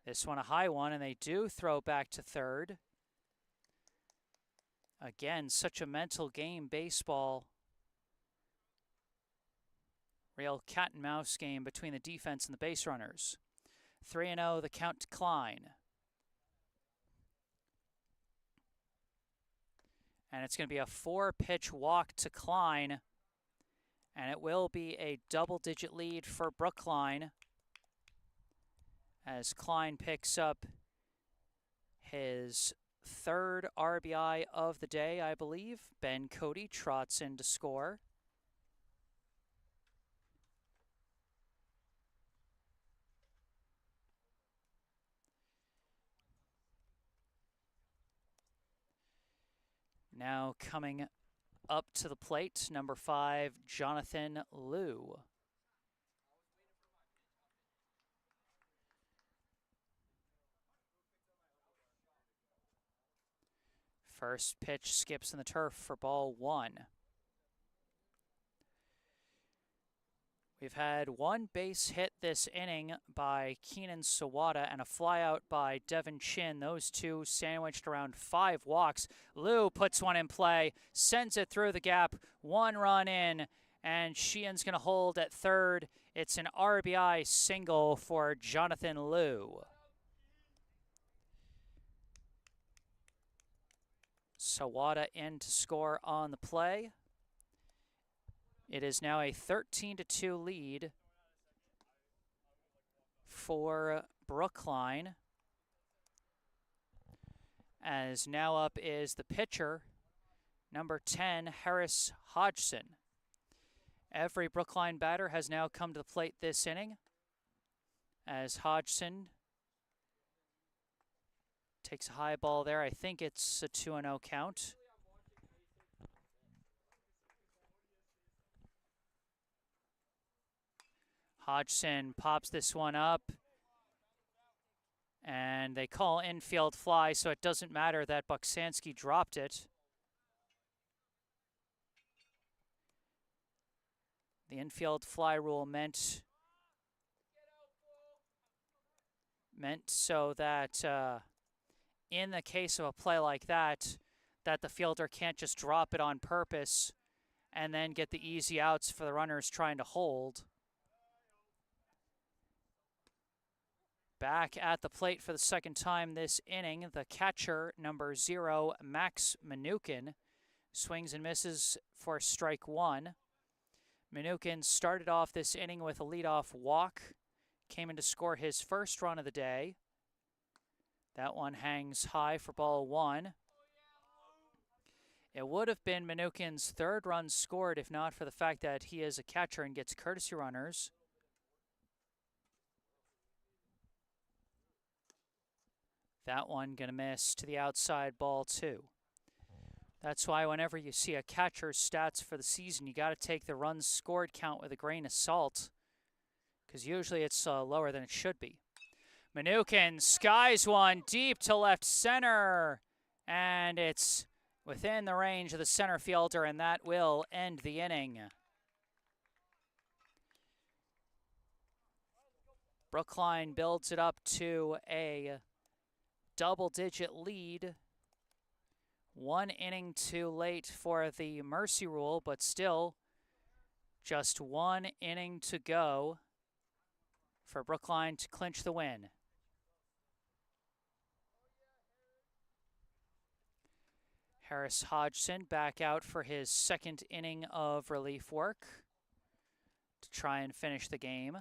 This one a high one, and they do throw back to third. Again, such a mental game, baseball. Real cat and mouse game between the defense and the base runners. 3-0, the count to Klein. And it's going to be a 4-pitch walk to Klein. And it will be a double-digit lead for Brookline as Klein picks up his third RBI of the day, I believe. Ben Cody trots in to score. Now coming up to the plate, number 5, Jonathan Liu. First pitch skips in the turf for ball 1. We've had one base hit this inning by Keenan Sawada and a flyout by Devin Chin. Those two sandwiched around 5 walks. Liu puts one in play, sends it through the gap, 1 run in, and Sheehan's going to hold at third. It's an RBI single for Jonathan Liu. Sawada in to score on the play. It is now a 13-2 lead for Brookline. As now up is the pitcher, number 10, Harris Hodgson. Every Brookline batter has now come to the plate this inning, as Hodgson takes a high ball there. I think it's a 2-0 count. Hodgson pops this one up, and they call infield fly, so it doesn't matter that Buksanski dropped it. The infield fly rule meant so that in the case of a play like that the fielder can't just drop it on purpose and then get the easy outs for the runners trying to hold. Back at the plate for the second time this inning, the catcher, number 0, Max Mnookin, swings and misses for strike 1. Mnookin started off this inning with a leadoff walk, came in to score his first run of the day. That one hangs high for ball 1. It would have been Mnookin's third run scored if not for the fact that he is a catcher and gets courtesy runners. That one going to miss to the outside, ball 2. That's why whenever you see a catcher's stats for the season, you got to take the runs scored count with a grain of salt, because usually it's lower than it should be. Mnookin skies one deep to left center, and it's within the range of the center fielder, and that will end the inning. Brookline builds it up to a double-digit lead. 1 inning too late for the mercy rule, but still just 1 inning to go for Brookline to clinch the win. Harris Hodgson back out for his second inning of relief work to try and finish the game.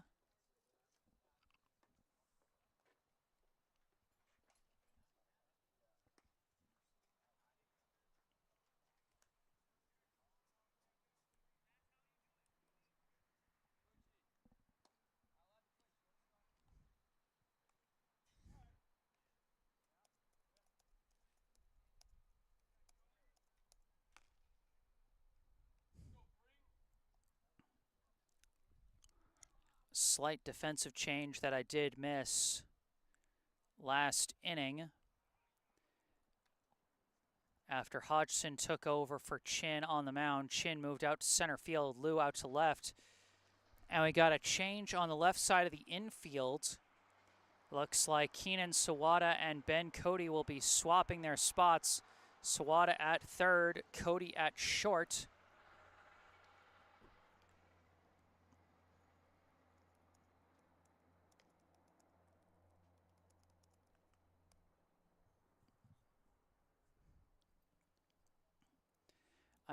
Slight defensive change that I did miss last inning. After Hodgson took over for Chin on the mound, Chin moved out to center field, Liu out to left. And we got a change on the left side of the infield. Looks like Keenan Sawada and Ben Cody will be swapping their spots. Sawada at third, Cody at short.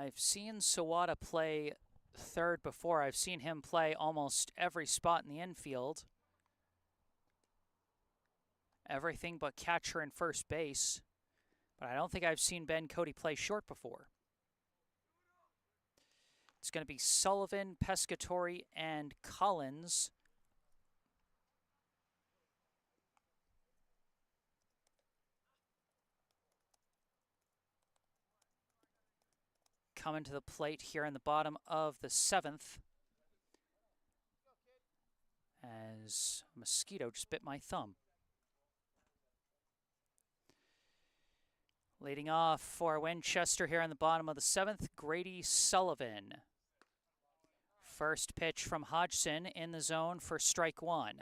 I've seen Sawada play third before. I've seen him play almost every spot in the infield. Everything but catcher and first base. but I don't think I've seen Ben Cody play short before. It's going to be Sullivan, Pescatori, and Collins. Coming to the plate here in the bottom of the 7th. As a mosquito just bit my thumb. Leading off for Winchester here in the bottom of the 7th, Grady Sullivan. First pitch from Hodgson in the zone for strike 1.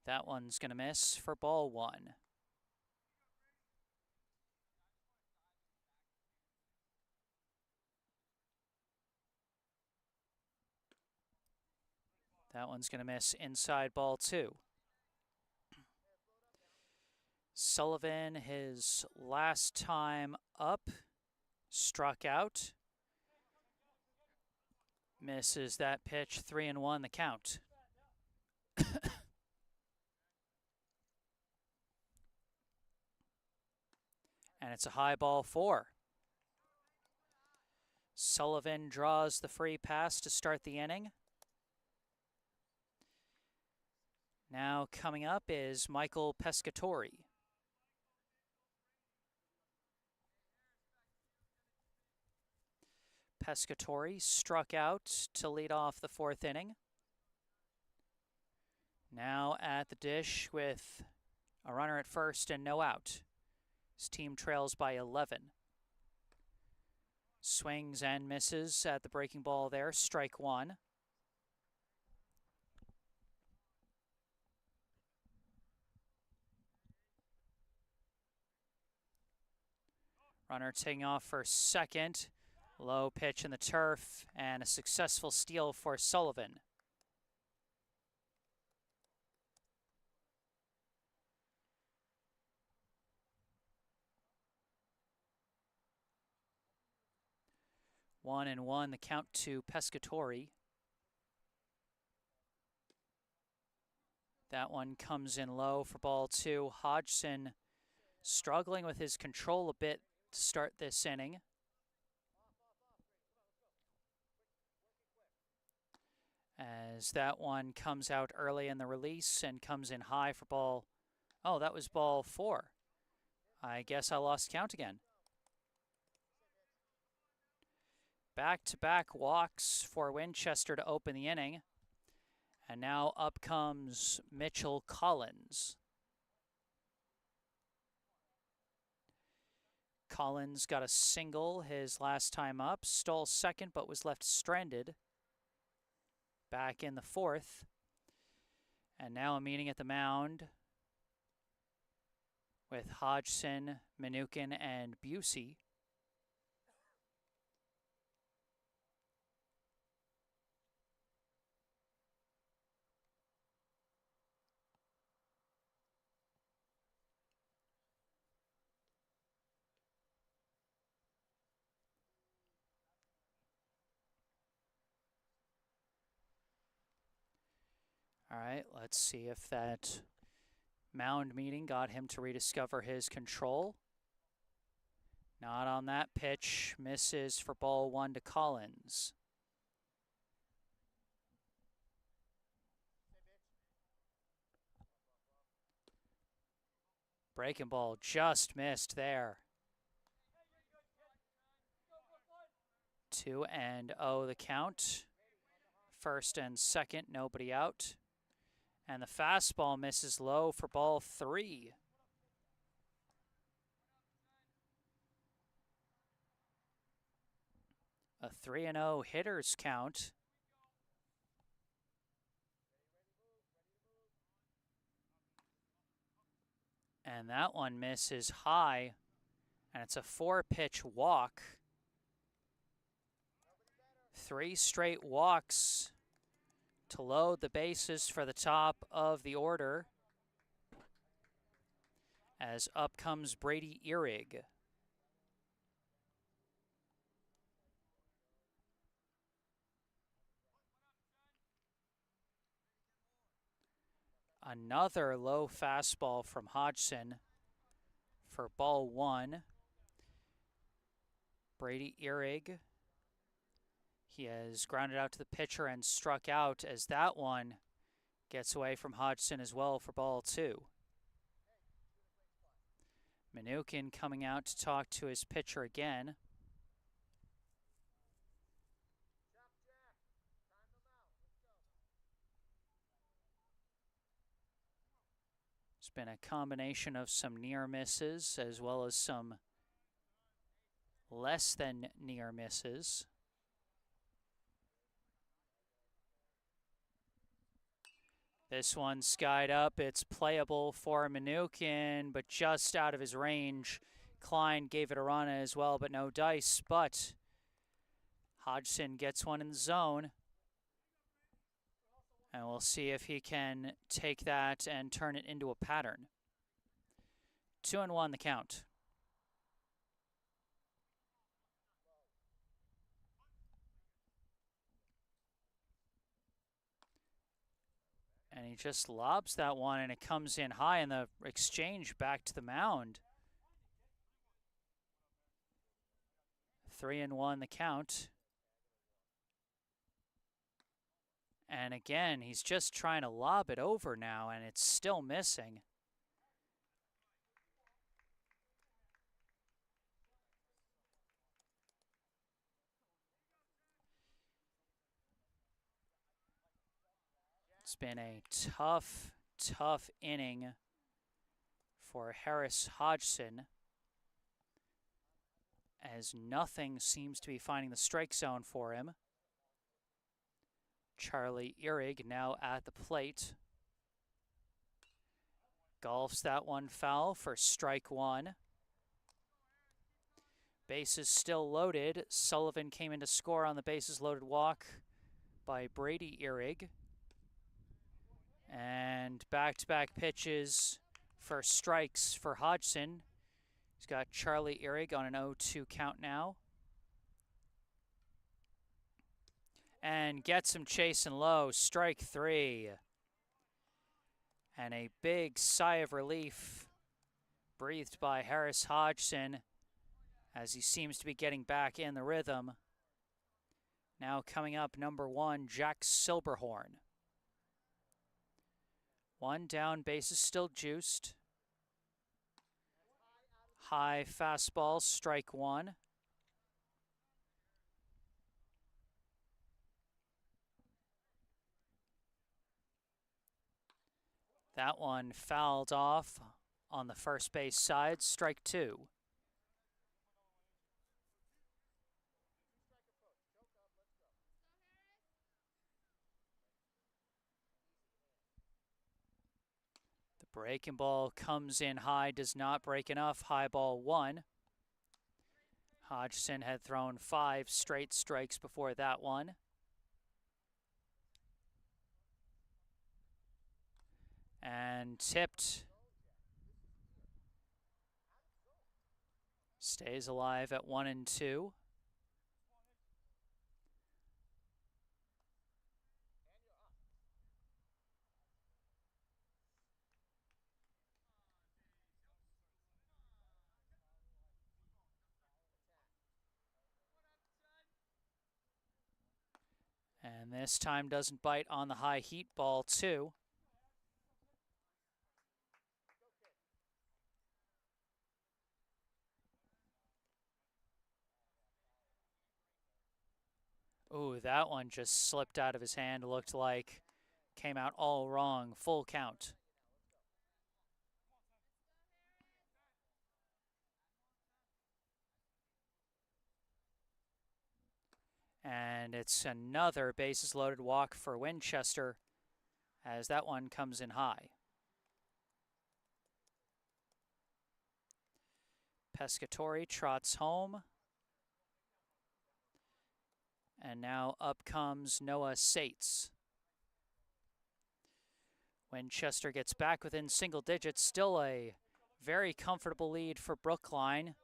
That one's going to miss for ball 1. That one's going to miss inside ball 2. Sullivan, his last time up, struck out. Misses that pitch, 3-1 the count. And it's a high ball 4. Sullivan draws the free pass to start the inning. Now coming up is Michael Pescatori. Pescatori struck out to lead off the 4th inning. Now at the dish with a runner at first and no out. His team trails by 11. Swings and misses at the breaking ball there, strike 1. Runner taking off for second. Low pitch in the turf and a successful steal for Sullivan. One and one, the count to Pescatori. That one comes in low for ball 2. Hodgson struggling with his control a bit to start this inning. As that one comes out early in the release and comes in high for ball. Oh, that was ball 4. I guess I lost count again. Back-to-back walks for Winchester to open the inning. And now up comes Mitchell Collins. Collins got a single his last time up, stole second but was left stranded. Back in the 4th. And now a meeting at the mound with Hodgson, Minukin, and Busey. All right, let's see if that mound meeting got him to rediscover his control. Not on that pitch. Misses for ball 1 to Collins. Breaking ball just missed there. 2-0 the count. First and second, nobody out. And the fastball misses low for ball 3. A 3-0 hitters count. And that one misses high. And it's a 4-pitch walk. 3 straight walks to load the bases for the top of the order. As up comes Brady Ehrig. Another low fastball from Hodgson for ball one. Brady Ehrig, he has grounded out to the pitcher and struck out as that one gets away from Hodgson as well for ball two. Mnookin coming out to talk to his pitcher again. It's been a combination of some near misses as well as some less than near misses. This one skied up. It's playable for Mnookin, but just out of his range. Klein gave it a run as well, but no dice. But Hodgson gets one in the zone. And we'll see if he can take that and turn it into a pattern. 2-1 the count. And he just lobs that one, and it comes in high in the exchange back to the mound. 3-1 the count. And again, he's just trying to lob it over now, and it's still missing. It's been a tough inning for Harris Hodgson, as nothing seems to be finding the strike zone for him. Charlie Ehrig now at the plate. Golfs that one foul for strike one. Bases still loaded. Sullivan came in to score on the bases loaded walk by Brady Ehrig. And back-to-back pitches for strikes for Hodgson. He's got Charlie Ehrig on an 0-2 count now. And gets him chasing low, strike three. And a big sigh of relief breathed by Harris Hodgson as he seems to be getting back in the rhythm. Now coming up, number one, Jack Silberhorn. One down, bases still juiced. High fastball, strike one. That one fouled off on the first base side, strike two. The breaking ball comes in high, does not break enough, high ball one. Hodgson had thrown 5 straight strikes before that one. And tipped. Stays alive at 1-2. And this time doesn't bite on the high heat ball too. Ooh, that one just slipped out of his hand, looked like came out all wrong, full count. And it's another bases loaded walk for Winchester as that one comes in high. Pescatori trots home. And now up comes Noah Sates. Winchester gets back within single digits, still a very comfortable lead for Brookline.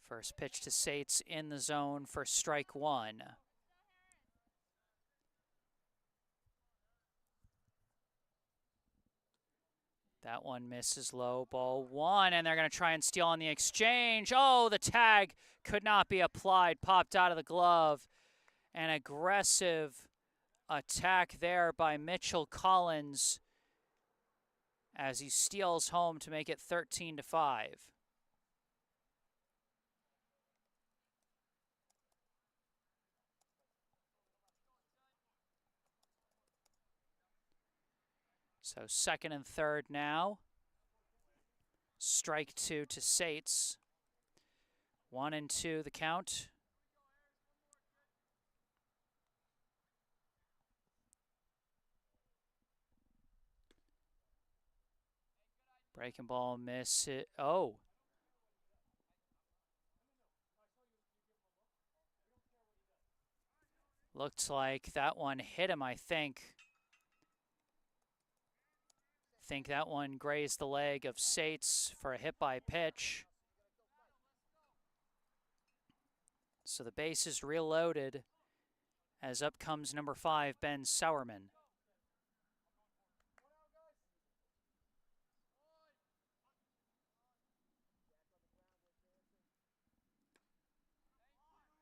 First pitch to Sates in the zone for strike one. That one misses low, ball one, and they're going to try and steal on the exchange. Oh, the tag could not be applied, popped out of the glove. An aggressive attack there by Mitchell Collins as he steals home to make it 13-5. So second and third now. Strike two to Sates. 1-2 the count. Breaking ball, miss it. Oh. Looks like that one hit him, I think. Think that one grazed the leg of Sates for a hit by pitch. So the base is reloaded as up comes number 5, Ben Sauerman.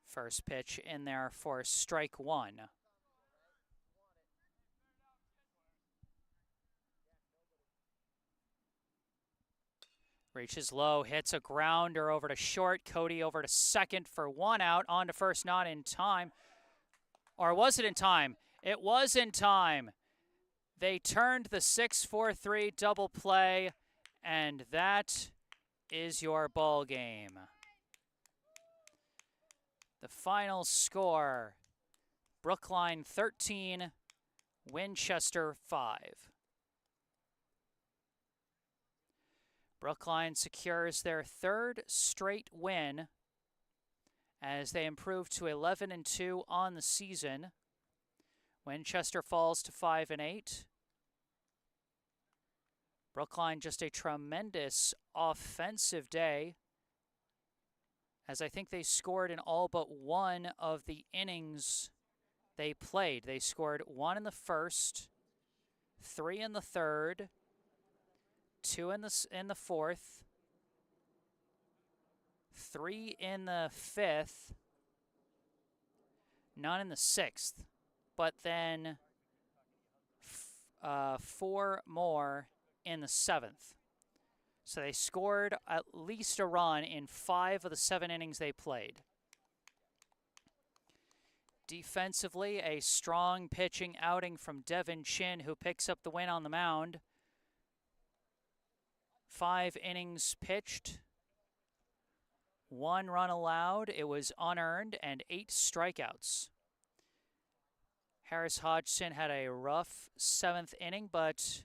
First pitch in there for strike one. Reaches low, hits a grounder over to short. Cody over to second for one out. On to first, not in time. Or was it in time? It was in time. They turned the 6-4-3 double play, and that is your ball game. The final score, Brookline 13, Winchester 5. Brookline secures their third straight win as they improve to 11-2 on the season. Winchester falls to 5-8. Brookline just a tremendous offensive day, as I think they scored in all but one of the innings they played. They scored 1 in the first, 3 in the third, 2 in the fourth, 3 in the fifth, none in the sixth, but then 4 more in the seventh. So they scored at least a run in 5 of the 7 innings they played. Defensively, a strong pitching outing from Devin Chin, who picks up the win on the mound. 5 innings pitched, 1 run allowed, it was unearned, and 8 strikeouts. Harris Hodgson had a rough 7th inning, but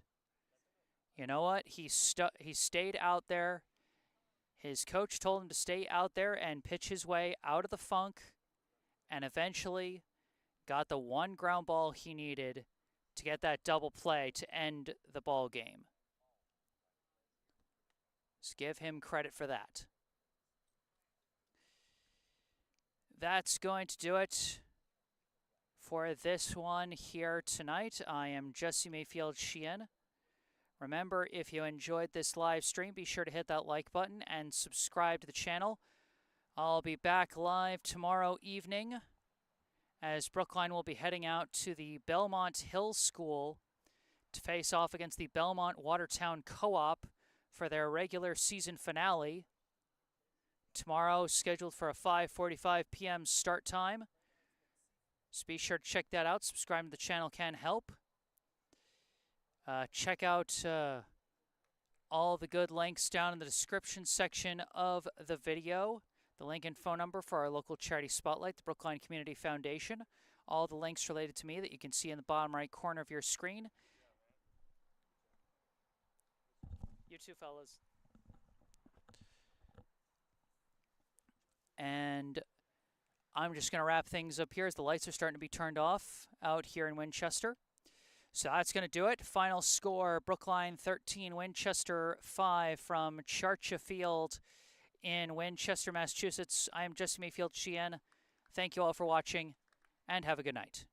you know what? He stayed out there. His coach told him to stay out there and pitch his way out of the funk, and eventually got the 1 ground ball he needed to get that double play to end the ball game. Let's give him credit for that. That's going to do it for this one here tonight. I am Jesse Mayfield-Sheehan. Remember, if you enjoyed this live stream, be sure to hit that like button and subscribe to the channel. I'll be back live tomorrow evening as Brookline will be heading out to the Belmont Hill School to face off against the Belmont Watertown Co-op for their regular season finale. Tomorrow, scheduled for a 5:45 p.m. start time. So be sure to check that out. Subscribe to the channel can help. Check out all the good links down in the description section of the video. The link and phone number for our local charity spotlight, the Brookline Community Foundation. All the links related to me that you can see in the bottom right corner of your screen. You too, fellas. And I'm just going to wrap things up here as the lights are starting to be turned off out here in Winchester. So that's going to do it. Final score, Brookline 13, Winchester 5 from Charcha Field in Winchester, Massachusetts. I am Jesse Mayfield-Sheehan. Thank you all for watching, and have a good night.